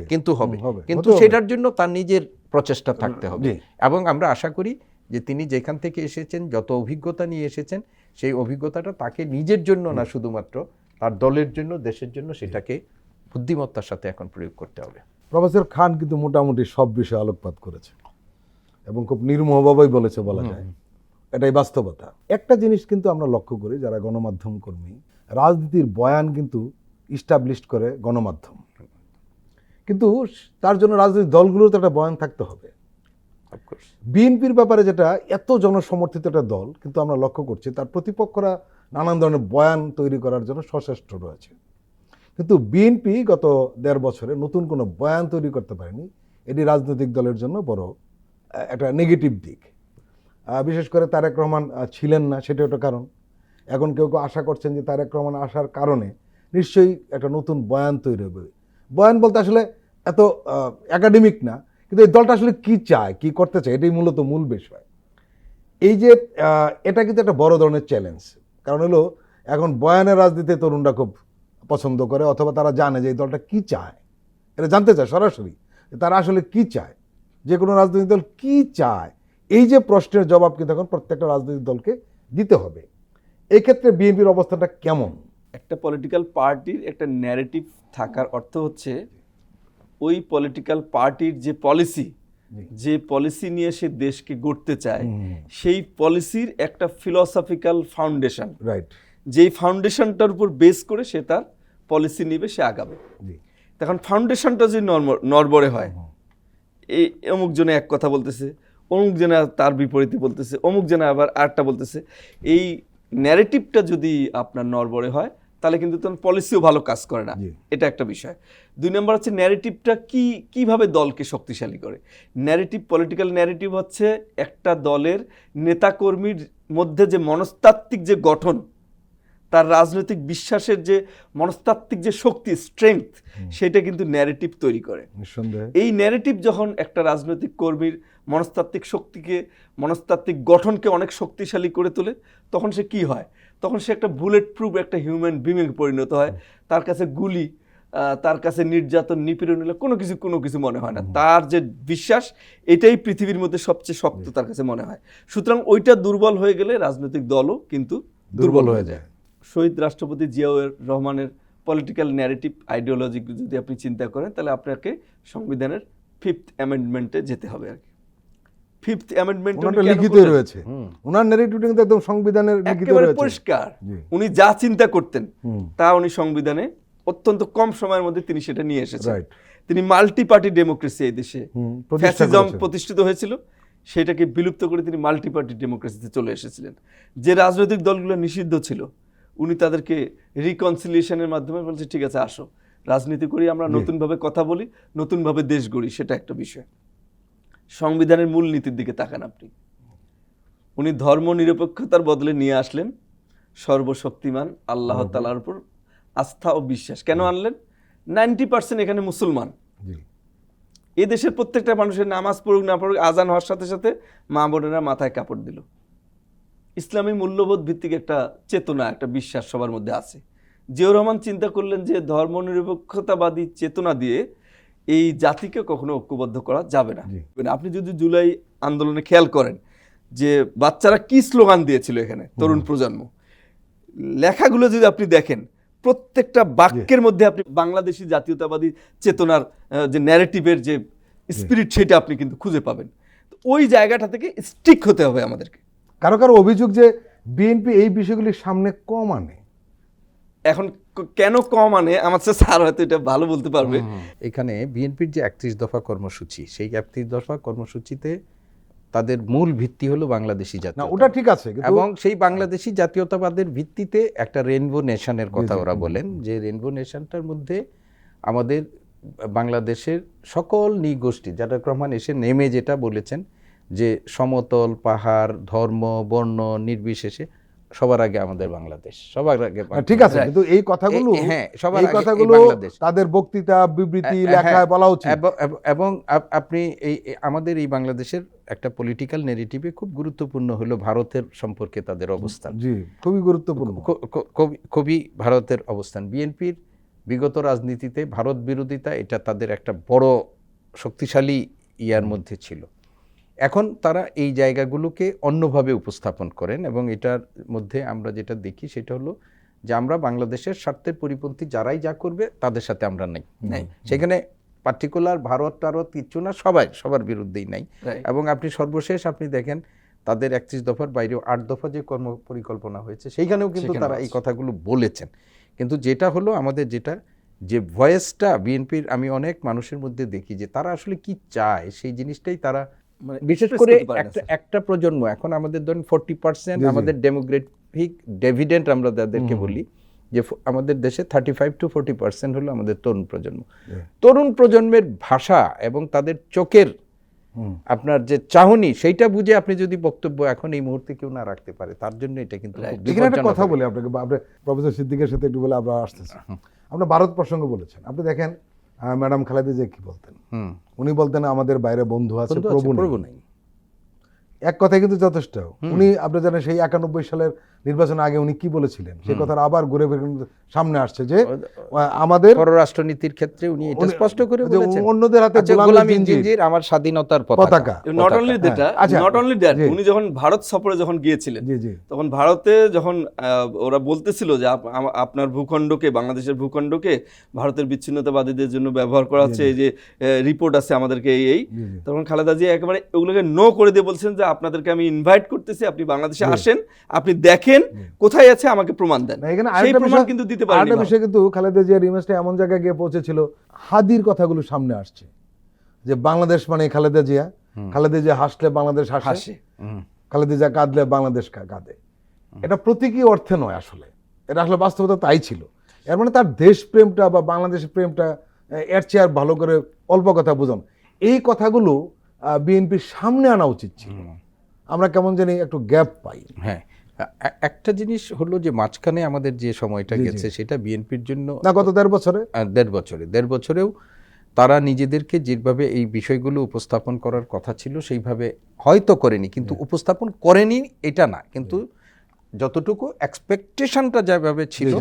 কিন্তু সেটার জন্য তার নিজের প্রচেষ্টা থাকতে হবে। এবং আমরা আশা করি যে তিনি যেখান থেকে এসেছেন, যত অভিজ্ঞতা নিয়ে এসেছেন, সেই অভিজ্ঞতাটা তাকে নিজের জন্য না, শুধুমাত্র তার দলের জন্য, দেশের জন্য, সেটাকে বুদ্ধিমত্তার সাথে এখন প্রয়োগ করতে হবে। প্রফেসর খান কিন্তু মোটামুটি সব বিষয়ে আলোকপাত করেছে এবং খুব নির্মোহভাবেই বলেছে বলা যায়, এটাই বাস্তবতা। একটা জিনিস কিন্তু আমরা লক্ষ্য করি, যারা গণমাধ্যম কর্মী, রাজনীতির বয়ান কিন্তু ইস্টাবলিশড করে গণমাধ্যম, কিন্তু তার জন্য রাজনৈতিক দলগুলোর তো একটা বয়ান থাকতে হবে। বিএনপির ব্যাপারে যেটা এত জনসমর্থিত একটা দল, কিন্তু আমরা লক্ষ্য করছি তার প্রতিপক্ষরা নানান ধরনের বয়ান তৈরি করার জন্য সচেষ্ট রয়েছে, কিন্তু বিএনপি গত 1.5 বছরে নতুন কোনো বয়ান তৈরি করতে পারেনি। এটি রাজনৈতিক দলের জন্য বড় একটা নেগেটিভ দিক। বিশেষ করে তারেক রহমান ছিলেন না, সেটা একটা কারণ। এখন কেউ কেউ আশা করছেন যে তারেক রহমান আসার কারণে নিশ্চয়ই একটা নতুন বয়ান তৈরি হবে। বয়ান বলতে আসলে এত একাডেমিক না, কিন্তু এই দলটা আসলে কি চায়, কি করতে চায়, এটাই মূলত মূল বিষয়। এই যে এটা কিন্তু একটা বড় ধরনের চ্যালেঞ্জ, কারণ হলো এখন বয়ানের রাজনীতিতে তরুণরা খুব পছন্দ করে, অথবা তারা জানে যে এই দলটা কি চায়, এটা জানতে চায় সরাসরি, তারা আসলে কি চায়, যে কোনো রাজনৈতিক দল কি চায়, এই যে প্রশ্নের জবাব কিন্তু এখন প্রত্যেকটা রাজনৈতিক দলকে দিতে হবে। এই ক্ষেত্রে বিএনপির অবস্থাটা কেমন? একটা পলিটিক্যাল পার্টির একটা ন্যারেটিভ থাকার অর্থ হচ্ছে ওই পলিটিক্যাল পার্টির যে পলিসি নিয়ে সে দেশকে গড়তে চায়, সেই পলিসির একটা ফিলসফিক্যাল ফাউন্ডেশন, রাইট, যেই ফাউন্ডেশনটার উপর বেস করে সে তার পলিসি নিবে, সে আগাবে। তখন ফাউন্ডেশনটা যদি নড়বড়ে হয়, এই অমুক জনে এক কথা বলতেছে, অমুক জনে তার বিপরীতে বলতেছে, অমুক জনে আবার আরেকটা বলতেছে, এই ন্যারেটিভটা যদি আপনার নড়বড়ে হয়, তাহলে কিন্তু তখন পলিসিও ভালো কাজ করে না। এটা একটা বিষয়। 2 নম্বর হচ্ছে ন্যারেটিভটা কিভাবে দলকে শক্তিশালী করে। ন্যারেটিভ, পলিটিক্যাল ন্যারেটিভ হচ্ছে একটা দলের নেতাকর্মীর মধ্যে যে মনস্তাত্ত্বিক যে গঠন, তার রাজনৈতিক বিশ্বাসের যে মনস্তাত্ত্বিক যে শক্তি, স্ট্রেংথ, সেটা কিন্তু ন্যারেটিভ তৈরি করে। এই ন্যারেটিভ যখন একটা রাজনৈতিক কর্মীর মনস্তাত্ত্বিক শক্তিকে, মনস্তাত্ত্বিক গঠনকে অনেক শক্তিশালী করে তোলে, তখন সে কি হয়, তখন সে একটা বুলেট প্রুফ একটা হিউম্যান বিইংয়ে পরিণত হয়। তার কাছে গুলি, তার কাছে নির্যাতন, নিপীড়ন হলে কোনো কিছু মনে হয় না। তার যে বিশ্বাস, এটাই পৃথিবীর মধ্যে সবচেয়ে শক্ত তার কাছে মনে হয়। সুতরাং ওইটা দুর্বল হয়ে গেলে রাজনৈতিক দলও কিন্তু দুর্বল হয়ে যায়। শহীদ রাষ্ট্রপতি জিয়াউর রহমানের পলিটিক্যাল ন্যারেটিভ আইডিওলজি যদি আপনি চিন্তা করেন, তাহলে আপনাকে সংবিধানের 5th অ্যামেন্ডমেন্টে যেতে হবে আর কি। 5th অ্যামেন্ডমেন্ট লিখিত রয়েছে, ওনার ন্যারেটিভটা কিন্তু একদম সংবিধানের লিখিত রয়েছে, পরিষ্কার। উনি যা চিন্তা করতেন তা উনি সংবিধানে অত্যন্ত কম সময়ের মধ্যে তিনি সেটা নিয়ে এসেছেন। তিনি মাল্টি পার্টি ডেমোক্রেসি, এই দেশে ফ্যাসিজম প্রতিষ্ঠিত হয়েছিল, সেটাকে বিলুপ্ত করে তিনি মাল্টি পার্টি ডেমোক্রেসিতে চলে এসেছিলেন। যে রাজনৈতিক দলগুলো নিষিদ্ধ ছিল, উনি তাদেরকে রিকনসিলিয়েশনের মাধ্যমে বলছে, ঠিক আছে আসো, রাজনীতি করি, আমরা নতুনভাবে কথা বলি, নতুনভাবে দেশ গড়ি। সেটা একটা বিষয়। সংবিধানের মূল নীতির দিকে তাকান আপনি। উনি ধর্ম নিরপেক্ষতার বদলে নিয়ে আসলেন সর্বশক্তিমান আল্লাহ তাআলার উপর আস্থা ও বিশ্বাস। কেন আনলেন? 90% এখানে মুসলমান, এই দেশের প্রত্যেকটা মানুষের নামাজ পড়ুক না পড়ুক, আজান হওয়ার সাথে সাথে মা বোনেরা মাথায় কাপড় দিল। ইসলামী মূল্যবোধ ভিত্তিক একটা চেতনা, একটা বিশ্বাস সবার মধ্যে আছে। জিয়াউর রহমান চিন্তা করলেন যে ধর্মনিরপেক্ষতাবাদী চেতনা দিয়ে এই জাতিকে কখনো ঐক্যবদ্ধ করা যাবে না। আপনি যদি জুলাই আন্দোলনে খেয়াল করেন যে বাচ্চারা কি স্লোগান দিয়েছিল এখানে, তরুণ প্রজন্ম, লেখাগুলো যদি আপনি দেখেন, প্রত্যেকটা বাক্যের মধ্যে আপনি বাংলাদেশি জাতীয়তাবাদী চেতনার যে ন্যারেটিভের যে স্পিরিট, সেটা আপনি কিন্তু খুঁজে পাবেন। তো ওই জায়গাটা থেকে স্টিক হতে হবে আমাদেরকে। কারো কারো অভিযোগ যে বিএনপি এই বিষয়গুলির সামনে কম আনে। এখন কেন কম আনে, আমার কাছে স্যার হয়তো এটা ভালো বলতে পারবে। এখানে বিএনপির যে 31 দফা কর্মসূচি, সেই 31 দফা কর্মসূচিতে তাদের মূল ভিত্তি হলো বাংলাদেশি না, জাতীয়তা, ওটা ঠিক আছে, কিন্তু এবং সেই বাংলাদেশি জাতীয়তাবাদের ভিত্তিতে একটা রেইনবো নেশনের কথা ওরা বলেন, যে রেইনবো নেশনটার মধ্যে আমাদের বাংলাদেশের সকল নৃগোষ্ঠী, যারা রহমান এসে নেমে যেটা বলেছেন যে সমতল, পাহাড়, ধর্ম, বর্ণ নির্বিশেষে সবার আগে আমাদের বাংলাদেশ, সবার আগে ঠিক আছে, কিন্তু এই কথাগুলো, হ্যাঁ, সবার এই আগে কথাগুলো বাংলাদেশ তাদের বক্তৃতা, বিবৃতি, হ্যাঁ, লেখায় বলা উচিত। এবং আপনি আমাদের এই বাংলাদেশের একটা পলিটিক্যাল নেগেটিভে খুব গুরুত্বপূর্ণ হলো ভারতের সম্পর্কে তাদের অবস্থান। জি, খুবই গুরুত্বপূর্ণ, খুবই ভারতের অবস্থান। বিএনপির বিগত রাজনীতিতে ভারত বিরোধিতা, এটা তাদের একটা বড় শক্তিশালী ইয়ার মধ্যে ছিল। এখন তারা এই জায়গাগুলোকে অন্যভাবে উপস্থাপন করেন, এবং এটার মধ্যে আমরা যেটা দেখি সেটা হলো যে আমরা বাংলাদেশের স্বার্থের পরিপন্থী যারাই যা করবে তাদের সাথে আমরা নেই। সেখানে পার্টিকুলার ভারত টারত কিচ্ছু না, সবার বিরুদ্ধেই নাই। এবং আপনি সর্বশেষ আপনি দেখেন তাদের 31 দফার বাইরেও 8 দফা যে কর্ম পরিকল্পনা হয়েছে, সেইখানেও কিন্তু তারা এই কথাগুলো বলেছেন। কিন্তু যেটা হলো আমাদের যে ভয়েসটা বিএনপির, আমি অনেক মানুষের মধ্যে দেখি যে তারা আসলে কি চায়, সেই জিনিসটাই তারা, বিশেষ করে একটা প্রজন্ম, এখন আমাদের ধরেন 40% আমাদের ডেমোগ্রাফিক ডিভিডেন্ড আমরা যাদেরকে বলি, যে আমাদের দেশে 35 to 40% হলো আমাদের তরুণ প্রজন্ম। তরুণ প্রজন্মের ভাষা এবং তাদের চোখের আপনার যে চাহনি, সেইটা বুঝে আপনি যদি বক্তব্য এখন এই মুহূর্তে কেউ না রাখতে পারে, তার জন্য এটা কিন্তু এখানে একটা কথা বলি আপনাকে, আপনি প্রফেসর সিদ্দিকের সাথে একটু বলে আমরা আসতেছি। আপনি ভারত প্রসঙ্গ বলেছেন, আপনি দেখেন ম্যাডাম খালেদা জিয়া কি বলতেন, উনি বলতেন আমাদের বাইরে বন্ধু আছে, প্রভু নেই। এক কথাই কিন্তু যথেষ্ট। উনি, আপনি জানেন, সেই 91 সালের নির্বাচন আগে উনি কি বলেছিলেন, সেই কথা আবার ঘুরে ফিরে সামনে আসছে যে আমাদের পররাষ্ট্রনীতির ক্ষেত্রে উনি এটা স্পষ্ট করে বলেছেন, অন্যদের হাতে গোলামি জিঞ্জির, আমার স্বাধীনতার পতাকা। নট অনলি দ্যাট, উনি যখন ভারত সফরে যখন গিয়েছিলেন, তখন ভারতে যখন ওরা বলতেছিল যে আপনার ভূখণ্ডকে, বাংলাদেশের ভূখণ্ডকে ভারতের বিচ্ছিন্নতাবাদীদের জন্য ব্যবহার করা হচ্ছে, এই যে রিপোর্ট আছে আমাদেরকে এই, তখন খালেদা জিয়া একেবারে ওগুলোকে নো করে দিয়ে বলছেন যে আপনাদেরকে আমি ইনভাইট করতেছি, আপনি বাংলাদেশে আসেন, আপনি দেখেন কোথায় আছে, আমাকে প্রমাণ দেন। সেই প্রমাণ কিন্তু দিতে পারেনি। আরেকটা বিষয় কিন্তু খালেদা জিয়ার ইমেজটা এমন জায়গায় গিয়ে পৌঁছেছিল, হাদির কথাগুলো সামনে আসছে যে বাংলাদেশ মানে খালেদা জিয়া, খালেদা জিয়া হাসলে বাংলাদেশ হাসে, খালেদা জিয়া কাঁদলে বাংলাদেশ কাঁদে। এটা প্রতীকী অর্থে নয়, আসলে এটা আসলে বাস্তবতা তাই ছিল। এর মানে তার দেশপ্রেমটা বা বাংলাদেশের প্রেমটা এর চেয়ে আর ভালো করে অল্প কথা বুঝান, এই কথাগুলো বিএনপির সামনে আনা উচিত ছিল। আমরা কেমন জানি একটু গ্যাপ পাই। হ্যাঁ, একটা জিনিস হলো যে মাঝখানে আমাদের যে সময়টা গেছে সেটা বিএনপির জন্য, না গত 1.5 বছরেও তারা নিজেদেরকে যেভাবে এই বিষয়গুলো উপস্থাপন করার কথা ছিল সেইভাবে হয়তো করেনি, কিন্তু উপস্থাপন করেনি এটা না, কিন্তু যতটুকু এক্সপেকটেশনটা যেভাবে ছিল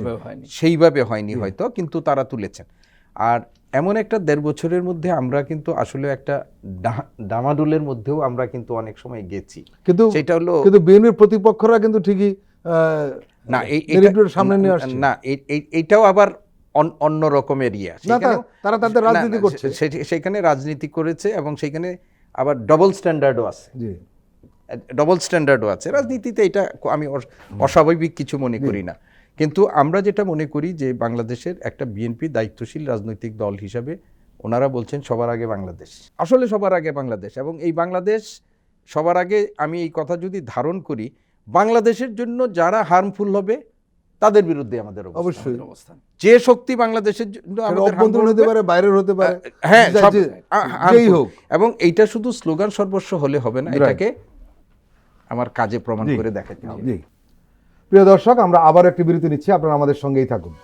সেইভাবে হয়নি হয়তো, কিন্তু তারা তুলেছেন। আর এমন একটা 1.5 বছরের মধ্যে আমরা কিন্তু আসলে একটা ডামাডোলের মধ্যেও আমরা কিন্তু অনেক সময় গেছি, কিন্তু সেটা হলো কিন্তু বিএনপির প্রতিপক্ষরা কিন্তু ঠিকই না, সামনে নিয়ে আসছে না, এইটাও আবার অন্য রকমের তারা তাদের রাজনীতি করছে, সেখানে রাজনীতি করেছে, এবং সেখানে আবার ডবল স্ট্যান্ডার্ডও আছে রাজনীতিতে। এটা আমি অস্বাভাবিক কিছু মনে করি না, কিন্তু আমরা যেটা মনে করি যে বাংলাদেশের একটা বিএনপি দায়িত্বশীল রাজনৈতিক দল হিসাবে ওনারা বলছেন সবার আগে বাংলাদেশ, আসলে সবার আগে বাংলাদেশ, এবং এই বাংলাদেশ সবার আগে, আমি এই কথা যদি ধারণ করি, বাংলাদেশের জন্য যারা হার্মফুল হবে তাদের বিরুদ্ধে আমাদের অবশ্যই অবস্থান। যে শক্তি বাংলাদেশের জন্য অভ্যন্তরীণ হতে পারে, বাইরের হতে পারে, হ্যাঁ, যেই হোক, এবং এইটা শুধু স্লোগান সর্বস্ব হলে হবে না, এটাকে আমার কাজে প্রমাণ করে দেখাতে হবে। প্রিয় দর্শক, আমরা আবার একটি বিরতি নিচ্ছি, আপনারা আমাদের সঙ্গেই থাকুন।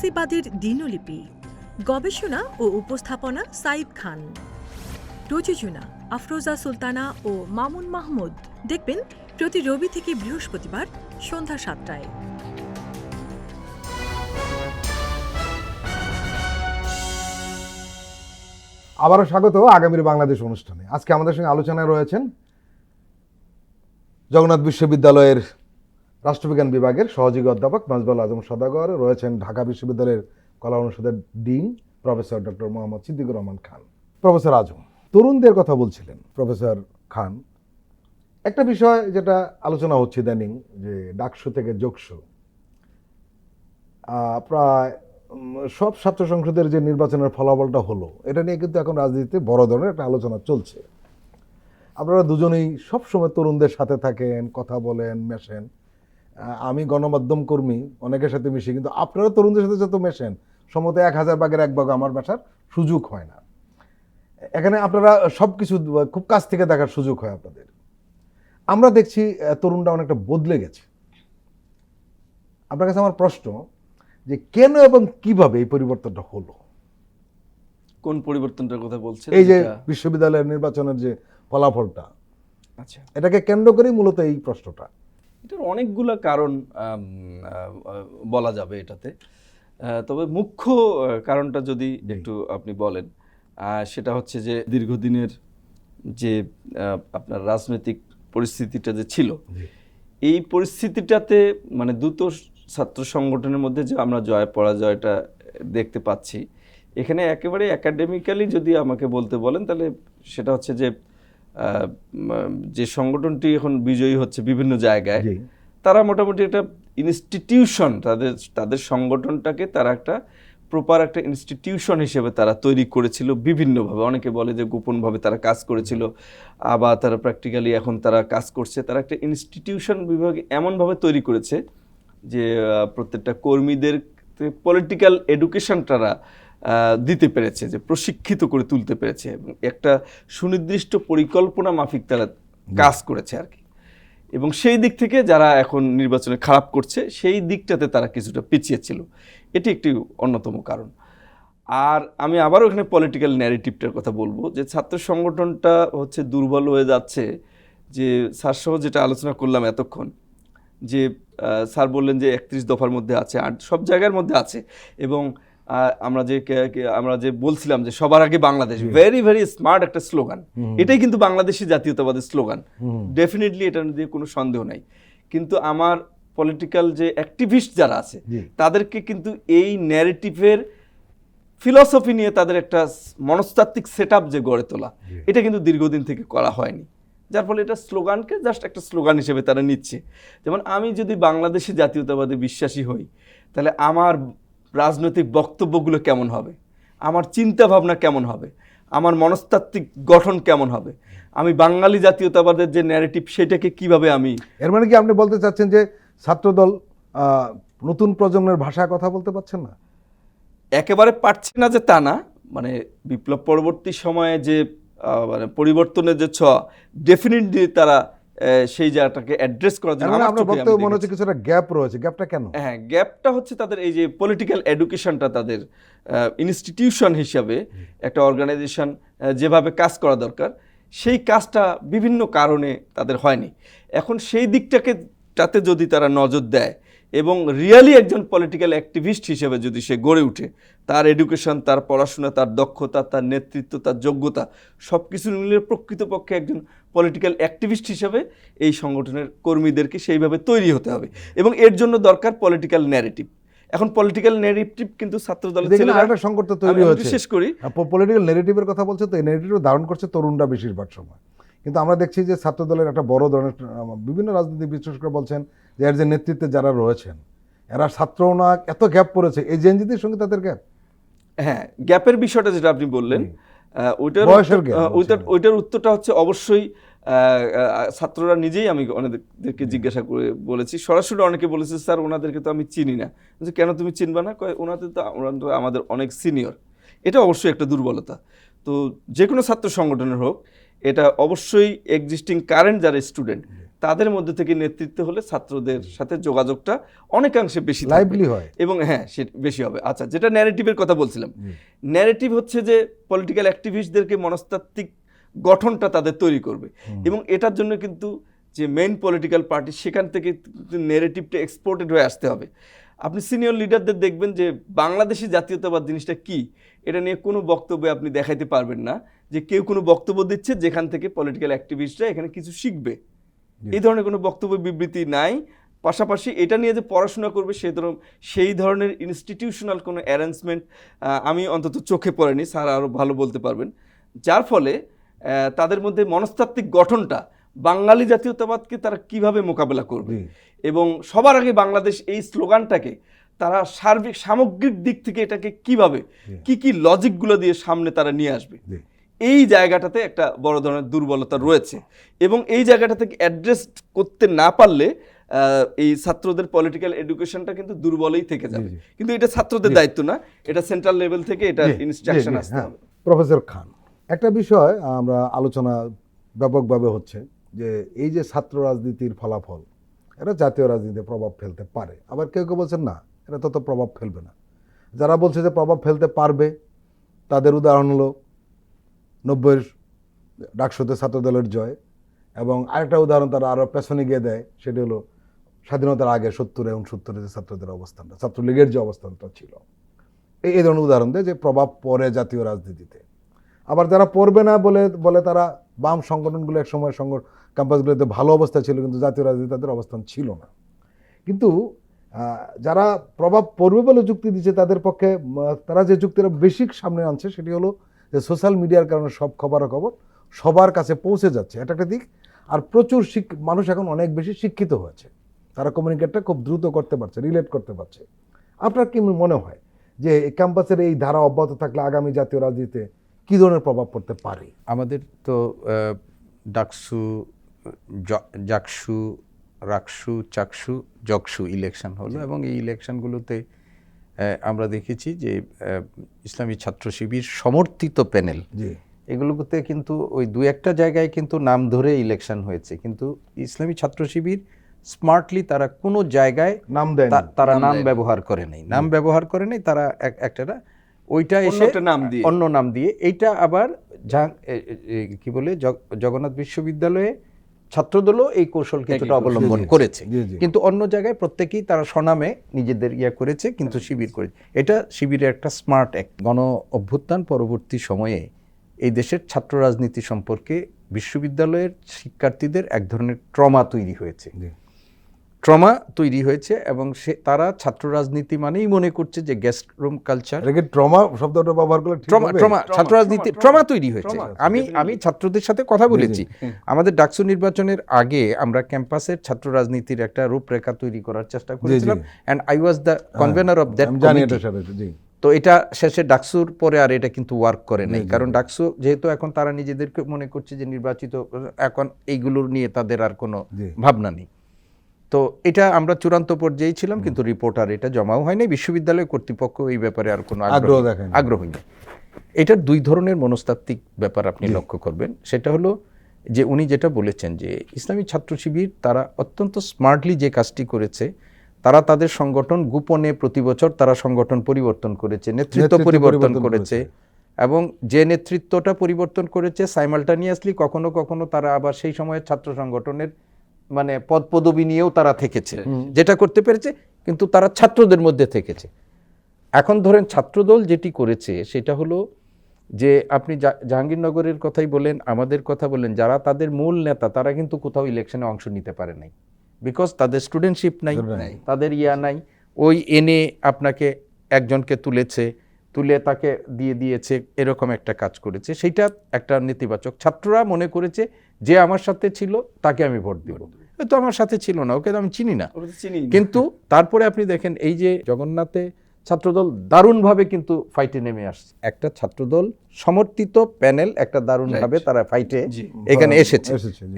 ফ্যাসিবাদের দিনলিপি, গবেষণা ও উপস্থাপনা সাইদ খান, প্রযোজনা আফরোজা সুলতানা ও মামুন মাহমুদ। দেখবেন প্রতি রবি থেকে বৃহস্পতিবার সন্ধ্যা 7টায়। আবারও স্বাগত আগামীর বাংলাদেশ অনুষ্ঠানে। আজকে আমাদের সঙ্গে আলোচনায় রয়েছেন জগন্নাথ বিশ্ববিদ্যালয়ের রাষ্ট্রবিজ্ঞান বিভাগের সহযোগী অধ্যাপক নাজবুল আজম সওদাগর, রয়েছেন ঢাকা বিশ্ববিদ্যালয়ের কলা অনুষদের dean professor doctor Mohammad Siddiqur Rahman Khan. Professor Azam, তরুণদের কথা বলছিলেন প্রফেসর খান। একটা বিষয় যেটা আলোচনা হচ্ছে ইদানিং, যে ডাকসু থেকে যোগসু, প্রায় সব ছাত্র সংসদের যে নির্বাচনের ফলাফলটা হলো, এটা নিয়ে কিন্তু এখন রাজনীতিতে বড় ধরনের একটা আলোচনা চলছে। আপনারা দুজনেই সবসময় তরুণদের সাথে থাকেন, কথা বলেন, মেশেন। আমি গণমাধ্যম কর্মী, অনেকের সাথে মিশি, কিন্তু আপনারা তরুণদের সাথে যত মেশেন, সম্ভবত 1000 ভাগের 1 ভাগ আমার মেশার সুযোগ হয় না। এখানে আপনারা সব কিছু খুব কাছ থেকে দেখার সুযোগ হয় আপনাদের। আমরা দেখছি তরুণরা অনেকটা বদলে গেছে। আপনার কাছে আমার প্রশ্ন, যে কেন এবং কিভাবে এই পরিবর্তনটা হলো? কোন পরিবর্তনটার কথা বলছেন? এই যে বিশ্ববিদ্যালয়ের নির্বাচনের যে ফলাফলটা, আচ্ছা, এটাকে কেন্দ্র করেই মূলত এই প্রশ্নটা। এটার অনেকগুলো কারণ বলা যাবে এটাতে। তবে মুখ্য কারণটা যদি একটু আপনি বলেন, সেটা হচ্ছে যে দীর্ঘদিনের যে আপনার রাজনৈতিক পরিস্থিতিটা যে ছিল, এই পরিস্থিতিটাতে মানে দুটো ছাত্র সংগঠনের মধ্যে যে আমরা জয় পরাজয়টা দেখতে পাচ্ছি, এখানে একেবারে একাডেমিক্যালি যদি আমাকে বলতে বলেন, তাহলে সেটা হচ্ছে যে সংগঠনটি এখন বিজয়ী হচ্ছে বিভিন্ন জায়গায়, তারা মোটামুটি একটা ইনস্টিটিউশন, তাদের সংগঠনটাকে তারা একটা প্রপার একটা ইনস্টিটিউশন হিসেবে তারা তৈরি করেছিল বিভিন্নভাবে। অনেকে বলে যে গোপনভাবে তারা কাজ করেছিল, আবার তারা প্র্যাকটিক্যালি এখন তারা কাজ করছে। তারা একটা ইনস্টিটিউশন বিভাগে এমনভাবে তৈরি করেছে যে প্রত্যেকটা কর্মীদের পলিটিক্যাল এডুকেশন তারা দিতে পেরেছে, যে প্রশিক্ষিত করে তুলতে পেরেছে, এবং একটা সুনির্দিষ্ট পরিকল্পনা মাফিক তারা কাজ করেছে আর কি। এবং সেই দিক থেকে যারা এখন নির্বাচনে খারাপ করছে, সেই দিকটাতে তারা কিছুটা পিছিয়ে ছিল। এটি একটি অন্যতম কারণ। আর আমি আবারও এখানে পলিটিক্যাল ন্যারেটিভটার কথা বলবো, যে ছাত্র সংগঠনটা হচ্ছে দুর্বল হয়ে যাচ্ছে। যে স্যার সহ যেটা আলোচনা করলাম এতক্ষণ, যে স্যার বললেন যে 31 দফার মধ্যে আছে, আর সব জায়গার মধ্যে আছে। এবং আমরা যে বলছিলাম যে সবার আগে বাংলাদেশ, ভেরি ভেরি স্মার্ট একটা স্লোগান। এটাই কিন্তু বাংলাদেশি জাতীয়তাবাদের স্লোগান, ডেফিনেটলি, এটা দিয়ে কোনো সন্দেহ নাই। কিন্তু আমার পলিটিক্যাল যে অ্যাক্টিভিস্ট যারা আছে, তাদেরকে কিন্তু এই ন্যারেটিভের ফিলসফি নিয়ে তাদের একটা মনস্তাত্ত্বিক সেট আপ যে গড়ে তোলা, এটা কিন্তু দীর্ঘদিন থেকে করা হয়নি। যার ফলে এটা স্লোগানকে জাস্ট একটা স্লোগান হিসেবে তারা নিচ্ছে। যেমন আমি যদি বাংলাদেশি জাতীয়তাবাদে বিশ্বাসী হই, তাহলে আমার রাজনৈতিক বক্তব্যগুলো কেমন হবে, আমার চিন্তা ভাবনা কেমন হবে, আমার মনস্তাত্ত্বিক গঠন কেমন হবে, আমি বাঙালি জাতীয়তাবাদের যে ন্যারেটিভ, সেটাকে কিভাবে আমি... এর মানে কি আপনি বলতে চাচ্ছেন যে ছাত্রদল নতুন প্রজন্মের ভাষায় কথা বলতে পারছেন না? একেবারে পারছে না যে তা না, মানে বিপ্লব পরবর্তী সময়ে যে মানে পরিবর্তনের যে ছোঁয়া, ডেফিনেটলি তারা সেই জায়গাটাকে অ্যাড্রেস করার জন্য আপনার বক্তব্য মনে হচ্ছে কিছুটা গ্যাপ রয়েছে। গ্যাপটা কেন? হ্যাঁ, গ্যাপটা হচ্ছে তাদের এই যে পলিটিক্যাল এডুকেশনটা, তাদের ইনস্টিটিউশন হিসাবে একটা অর্গানাইজেশন যেভাবে কাজ করা দরকার, সেই কাজটা বিভিন্ন কারণে তাদের হয়নি। এখন সেই দিকটাতে যদি তারা নজর দেয় এবং রিয়েলি একজন পলিটিক্যাল অ্যাক্টিভিস্ট হিসেবে যদি সে গড়ে ওঠে, তার এডুকেশন, তার পড়াশোনা, তার দক্ষতা, তার নেতৃত্ব, তার যোগ্যতা সব কিছু মিলিয়ে প্রকৃতপক্ষে একজন পলিটিক্যাল অ্যাক্টিভিস্ট হিসেবে এই সংগঠনের কর্মীদেরকে সেইভাবে তৈরি হতে হবে। এবং এর জন্য দরকার পলিটিক্যাল ন্যারেটিভ। এখন পলিটিক্যাল ন্যারেটিভ কিন্তু ছাত্রদলের ছেলেরা একটা সংকট তৈরি হয়েছে। শেষ করি, পলিটিক্যাল ন্যারেটিভের কথা বলছে, তো এই ন্যারেটিভ ধারণ করছে তরুণরা বেশিরভাগ সময়। কিন্তু আমরা দেখছি যে ছাত্রদলের একটা বড় ধরনের, বিভিন্ন রাজনীতি বিশ্লেষকরা বলছেন যে এর যে নেতৃত্বে যারা রয়েছেন, এরা ছাত্রও না, এত গ্যাপ পড়েছে এই জেনজিদের সঙ্গে তাদের গ্যাপ। হ্যাঁ, গ্যাপের বিষয়টা যেটা আপনি বললেন, ওইটার উত্তরটা হচ্ছে অবশ্যই ছাত্ররা নিজেই, আমি অনেকদেরকে জিজ্ঞাসা করে বলেছি, সরাসরি অনেকে বলেছে স্যার ওনাদেরকে তো আমি চিনি না। কেন তুমি চিনবা না? ওনাদের তো আমাদের অনেক সিনিয়র। এটা অবশ্যই একটা দুর্বলতা। তো যে কোনো ছাত্র সংগঠনের হোক, এটা অবশ্যই এক্সিস্টিং কারেন্ট যারা স্টুডেন্ট, তাদের মধ্যে থেকে নেতৃত্ব হলে ছাত্রদের সাথে যোগাযোগটা অনেকাংশে বেশি থাকবে। লাইভলি হয়। এবং হ্যাঁ, সে বেশি হবে। আচ্ছা, যেটা ন্যারেটিভের কথা বলছিলাম, ন্যারেটিভ হচ্ছে যে পলিটিক্যাল অ্যাক্টিভিস্টদেরকে মনস্তাত্ত্বিক গঠনটা তাদের তৈরি করবে, এবং এটার জন্য কিন্তু যে মেইন পলিটিক্যাল পার্টি সেখান থেকে ন্যারেটিভটা এক্সপোর্টেড হয়ে আসতে হবে। আপনি সিনিয়র লিডারদের দেখবেন যে বাংলাদেশি জাতীয়তাবাদ জিনিসটা কি এটা নিয়ে কোনো বক্তব্যে আপনি দেখাইতে পারবেন না যে কেউ কোনো বক্তব্য দিচ্ছে যেখান থেকে পলিটিক্যাল অ্যাক্টিভিস্টরা এখানে কিছু শিখবে। এই ধরনের কোনো বক্তব্য বিবৃতি নাই। পাশাপাশি এটা নিয়ে যে পড়াশোনা করবে সেই ধরনের ইনস্টিটিউশনাল কোনো অ্যারেঞ্জমেন্ট আমি অন্তত চোখে পড়েনি, স্যার আরও ভালো বলতে পারবেন। যার ফলে তাদের মধ্যে মনস্তাত্ত্বিক গঠনটা বাঙালি জাতীয়তাবাদকে তারা কিভাবে মোকাবেলা করবে, এবং সবার আগে বাংলাদেশ এই স্লোগানটাকে তারা সামগ্রিক দিক থেকে এটাকে কিভাবে কি লজিকগুলো দিয়ে সামনে তারা নিয়ে আসবে, এই জায়গাটাতে একটা বড় ধরনের দুর্বলতা রয়েছে। এবং এই জায়গাটা থেকে অ্যাড্রেস করতে না পারলে এই ছাত্রদের পলিটিক্যাল এডুকেশনটা কিন্তু দুর্বলই থেকে যাবে। কিন্তু এটা ছাত্রদের দায়িত্ব না, এটা সেন্ট্রাল লেভেল থেকে এটা ইনস্ট্রাকশন আসতে হবে। প্রফেসর খান, একটা বিষয় আমরা আলোচনা ব্যাপকভাবে হচ্ছে যে এই যে ছাত্র রাজনীতির ফলাফল এটা জাতীয় রাজনীতিতে প্রভাব ফেলতে পারে, আবার কেউ কেউ বলছেন না এটা তত প্রভাব ফেলবে না। যারা বলছে যে প্রভাব ফেলতে পারবে তাদের উদাহরণ হলো 90-এর ডাকসুতে ছাত্রদলের জয়, এবং আরেকটা উদাহরণ তারা আরও পেছনে গিয়ে দেয়, সেটি হলো স্বাধীনতার আগে 70 এবং 70-এর যে ছাত্রদের অবস্থানটা, ছাত্রলীগের যে অবস্থানটা ছিল, এই ধরনের উদাহরণ দেয় যে প্রভাব পড়ে জাতীয় রাজনীতিতে। আবার যারা পড়বে না বলে তারা বাম সংগঠনগুলো এক সময় ক্যাম্পাসগুলোতে ভালো অবস্থা ছিল, কিন্তু জাতীয় রাজনীতি তাদের অবস্থান ছিল না। কিন্তু যারা প্রভাব পড়বে বলে যুক্তি দিচ্ছে তাদের পক্ষে তারা যে যুক্তিটা বেশি সামনে আনছে সেটি হলো যে সোশ্যাল মিডিয়ার কারণে সব খবরাখবর সবার কাছে পৌঁছে যাচ্ছে, এটা একটা দিক। আর প্রচুর মানুষ এখন অনেক বেশি শিক্ষিত হয়েছে, তারা কমিউনিকেটটা খুব দ্রুত করতে পারছে, রিলেট করতে পারছে। আপনার কি মনে হয় যে ক্যাম্পাসের এই ধারা অব্যাহত থাকলে আগামী জাতীয় রাজনীতিতে কী ধরনের প্রভাব পড়তে পারে? আমাদের তো ডাকসু, জাকসু, রাকসু, চাকসু, জকসু ইলেকশন হলো, এবং এই ইলেকশনগুলোতে আমরা দেখেছি যে ইসলামী ছাত্র শিবির সমর্থিত প্যানেল এগুলোতে কিন্তু ওই দু একটা জায়গায় কিন্তু নাম ধরে ইলেকশন হয়েছে, কিন্তু ইসলামী ছাত্র শিবির স্মার্টলি তারা কোনো জায়গায় নাম দেয়, তারা নাম ব্যবহার করে নাই, তারা একটা ওইটা এসে অন্য নাম দিয়ে এইটা আবার কি বলে জগন্নাথ বিশ্ববিদ্যালয়ে ছাত্রদলও এই কৌশল কিছুটা অবলম্বন করেছে, কিন্তু অন্য জায়গায় প্রত্যেকেই তারা স্বনামে নিজেদের করেছে, কিন্তু শিবির করেছে। এটা শিবিরের একটা স্মার্ট এক। গণ অভ্যুত্থান পরবর্তী সময়ে এই দেশের ছাত্র রাজনীতি সম্পর্কে বিশ্ববিদ্যালয়ের শিক্ষার্থীদের এক ধরনের ট্রমা তৈরি হয়েছে, এবং তারা ছাত্র রাজনীতি মানেই মনে করছে যে গেস্ট রুম কালচার। ট্রমা শব্দটা ব্যবহার করলে ছাত্র রাজনীতি ট্রমা তৈরি হয়েছে। আমি ছাত্রদের সাথে কথা বলেছি, আমাদের ডাকসু নির্বাচনের আগে আমরা ক্যাম্পাসের ছাত্র রাজনীতির একটা রূপরেখা তৈরি করার চেষ্টা করেছিলাম, and I was the convener of that committee. তো এটা শেষে ডাকসুর পরে আর এটা কিন্তু ওয়ার্ক করে নাই, কারণ ডাকসু যেহেতু এখন তারা নিজেদেরকে মনে করছে যে নির্বাচিত, এখন এইগুলোর নিয়ে তাদের আর কোনো ভাবনা নেই। তো এটা আমরা চূড়ান্ত পর্যায়ে ছিলাম, কিন্তু রিপোর্ট আর এটা জমাও হয়নি, বিশ্ববিদ্যালয় কর্তৃপক্ষ এই ব্যাপারে আর কোনো আগ্রহী নেই। এটার দুই ধরনের মনস্তাত্ত্বিক ব্যাপার আপনি লক্ষ্য করবেন। সেটা হলো যে উনি যেটা বলেছেন যে ইসলামী ছাত্র শিবির তারা অত্যন্ত স্মার্টলি যে কাজটি করেছে, তারা তাদের সংগঠন গোপনে প্রতি বছর তারা সংগঠন পরিবর্তন করেছে, নেতৃত্ব পরিবর্তন করেছে, এবং যে নেতৃত্বটা পরিবর্তন করেছে সাইমালটানিয়াসলি কখনো কখনো তারা আবার সেই সময়ের ছাত্র সংগঠনের মানে পদ পদবি নিয়েও তারা থেকেছে, যেটা করতে পেরেছে, কিন্তু তারা ছাত্রদের মধ্যে থেকেছে। এখন ধরেন ছাত্রদল যেটি করেছে সেটা হলো যে আপনি জাহাঙ্গীরনগরের কথাই বলেন, আমাদের কথা বলেন, যারা তাদের মূল নেতা তারা কিন্তু কোথাও ইলেকশনে অংশ নিতে পারে নাই, বিকজ তাদের স্টুডেন্টশিপ নাই, তাদের নাই, ওই এনে আপনাকে একজনকে তুলে তাকে দিয়েছে, এরকম একটা কাজ করেছে। সেইটা একটা নেতিবাচক। ছাত্ররা মনে করেছে যে আমার সাথে ছিল তাকে আমি ভোট দিব, তো আমার সাথে ছিল না, ওকে তো আমি চিনি না। কিন্তু তারপরে আপনি দেখেন এই যে জগন্নাথে ছাত্রদল দারুণভাবে কিন্তু ফাইটে নেমে আসছে, একটা ছাত্রদল সমর্থিত প্যানেল একটা দারুণভাবে তারা ফাইটে এখানে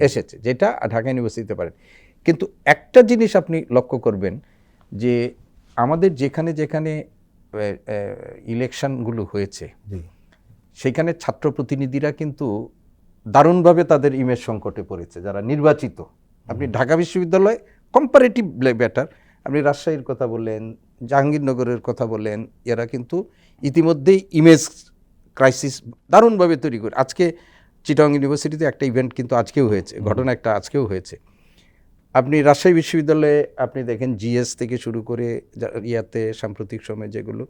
এসেছে, যেটা ঢাকা ইউনিভার্সিটিতে পারেন। কিন্তু একটা জিনিস আপনি লক্ষ্য করবেন যে আমাদের যেখানে যেখানে ইলেকশনগুলো হয়েছে সেখানে ছাত্র প্রতিনিধিরা কিন্তু দারুণভাবে তাদের ইমেজ সংকটে পড়েছে, যারা নির্বাচিত আপনি ঢাকা বিশ্ববিদ্যালয় কম্পারেটিভলি বেটার। আপনি রাজশাহীর কথা বললেন, জাহাঙ্গীরনগরের কথা বললেন, এরা কিন্তু ইতিমধ্যেই ইমেজ ক্রাইসিস দারুণভাবে তৈরি করে। আজকে চিটাগং ইউনিভার্সিটিতে একটা ইভেন্ট কিন্তু আজকেও হয়েছে, ঘটনা একটা আজকেও হয়েছে। আপনি রাজশাহী বিশ্ববিদ্যালয়ে আপনি দেখেন জিএস থেকে শুরু করে ইয়াতে সাম্প্রতিক সময়ে যেগুলো,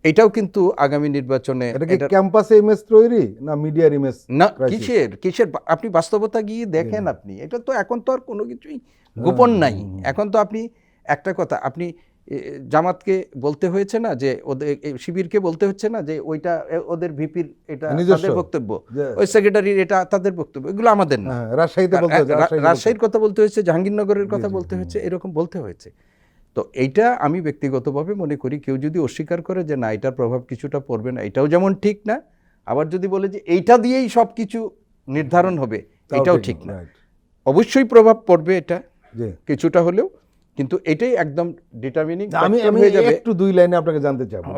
এটাও কিন্তু আগামী নির্বাচনে এটা কি ক্যাম্পাসে ইমেজ তৈরি না মিডিয়ার ইমেজ? না, কিসের আপনি বাস্তবতা গিয়ে দেখেন। আপনি এটা তো এখন তো আর কোনো কিছুই গোপন নাই। এখন তো আপনি একটা কথা, আপনি জামাতকে বলতে হয়েছে না যে ওদের, শিবিরকে বলতে হচ্ছে না যে ওইটা ওদের ভিপির, এটা তাদের বক্তব্য, ওই সেক্রেটারির এটা তাদের বক্তব্য, এগুলো আমাদের না। রাজশাহীতে বলতে হয়েছে, রাজশাহীর কথা বলতে হয়েছে, জাহাঙ্গীরনগরের কথা বলতে হয়েছে, এরকম বলতে হয়েছে। তো এইটা আমি ব্যক্তিগতভাবে মনে করি, কেউ যদি অস্বীকার করে যে না এটার প্রভাব কিছুটা পড়বে না, এটাও যেমন ঠিক না। আবার যদি বলে যে এইটা দিয়েই সব কিছু নির্ধারণ হবে, এটাও ঠিক না। অবশ্যই প্রভাব পড়বে এটা কিছুটা হলেও, কিন্তু এটাই একদম ডিটারমিনিং আমি একটু দুই লাইনে আপনাকে জানতে চাইবো,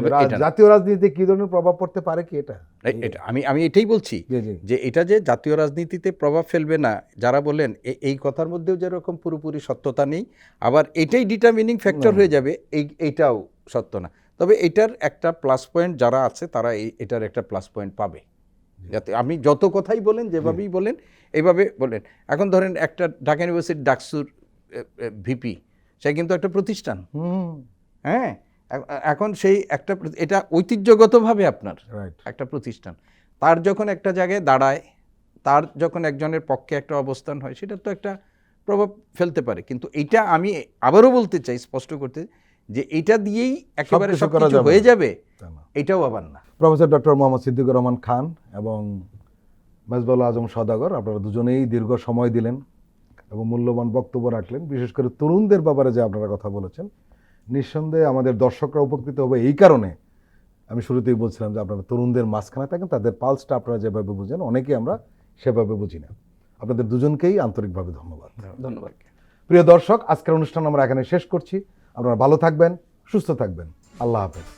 জাতীয় রাজনীতিতে কি ধরনের প্রভাব পড়তে পারে কি এটা? আমি এটাই বলছি যে এটা যে জাতীয় রাজনীতিতে প্রভাব ফেলবে না, যারা বলেন এই কথার মধ্যেও যেরকম পুরোপুরি সত্যতা নেই, আবার এটাই ডিটারমিনিং ফ্যাক্টর হয়ে যাবে, এইটাও সত্য না। তবে এটার একটা প্লাস পয়েন্ট যারা আছে তারা এটার একটা প্লাস পয়েন্ট পাবে। যাতে আপনি যত কথাই বলেন, যেভাবেই বলেন, এইভাবে বলেন। এখন ধরেন একটা ঢাকা ইউনিভার্সিটি ডাকসুর ভিপি, সে কিন্তু একটা প্রতিষ্ঠান। হ্যাঁ, এখন সেই একটা, এটা ঐতিহ্যগতভাবে আপনার একটা প্রতিষ্ঠান, তার যখন একটা জায়গায় দাঁড়ায়, তার যখন একজনের পক্ষে একটা অবস্থান হয়, সেটা তো একটা প্রভাব ফেলতে পারে। কিন্তু এইটা আমি আবারও বলতে চাই, স্পষ্ট করতে, যে এটা দিয়েই একেবারে সব কিছু হয়ে যাবে, এটাও আবার না। প্রফেসর ডক্টর মোহাম্মদ সিদ্দিকুর রহমান খান এবং মেজবাউল আজম সওদাগর, আপনারা দুজনেই দীর্ঘ সময় দিলেন এবং মূল্যবান বক্তব্য রাখলেন। বিশেষ করে তরুণদের ব্যাপারে যে আপনারা কথা বলেছেন, নিঃসন্দেহে আমাদের দর্শকরা উপকৃত হবে। এই কারণে আমি শুরুতেই বলছিলাম যে আপনারা তরুণদের মাঝখানে থাকেন, তাদের পালসটা আপনারা যেভাবে বুঝেন, অনেকেই আমরা সেভাবে বুঝি না। আপনাদের দুজনকেই আন্তরিকভাবে ধন্যবাদ। ধন্যবাদ। প্রিয় দর্শক, আজকের অনুষ্ঠান আমরা এখানে শেষ করছি। আপনারা ভালো থাকবেন, সুস্থ থাকবেন। আল্লাহ হাফেজ।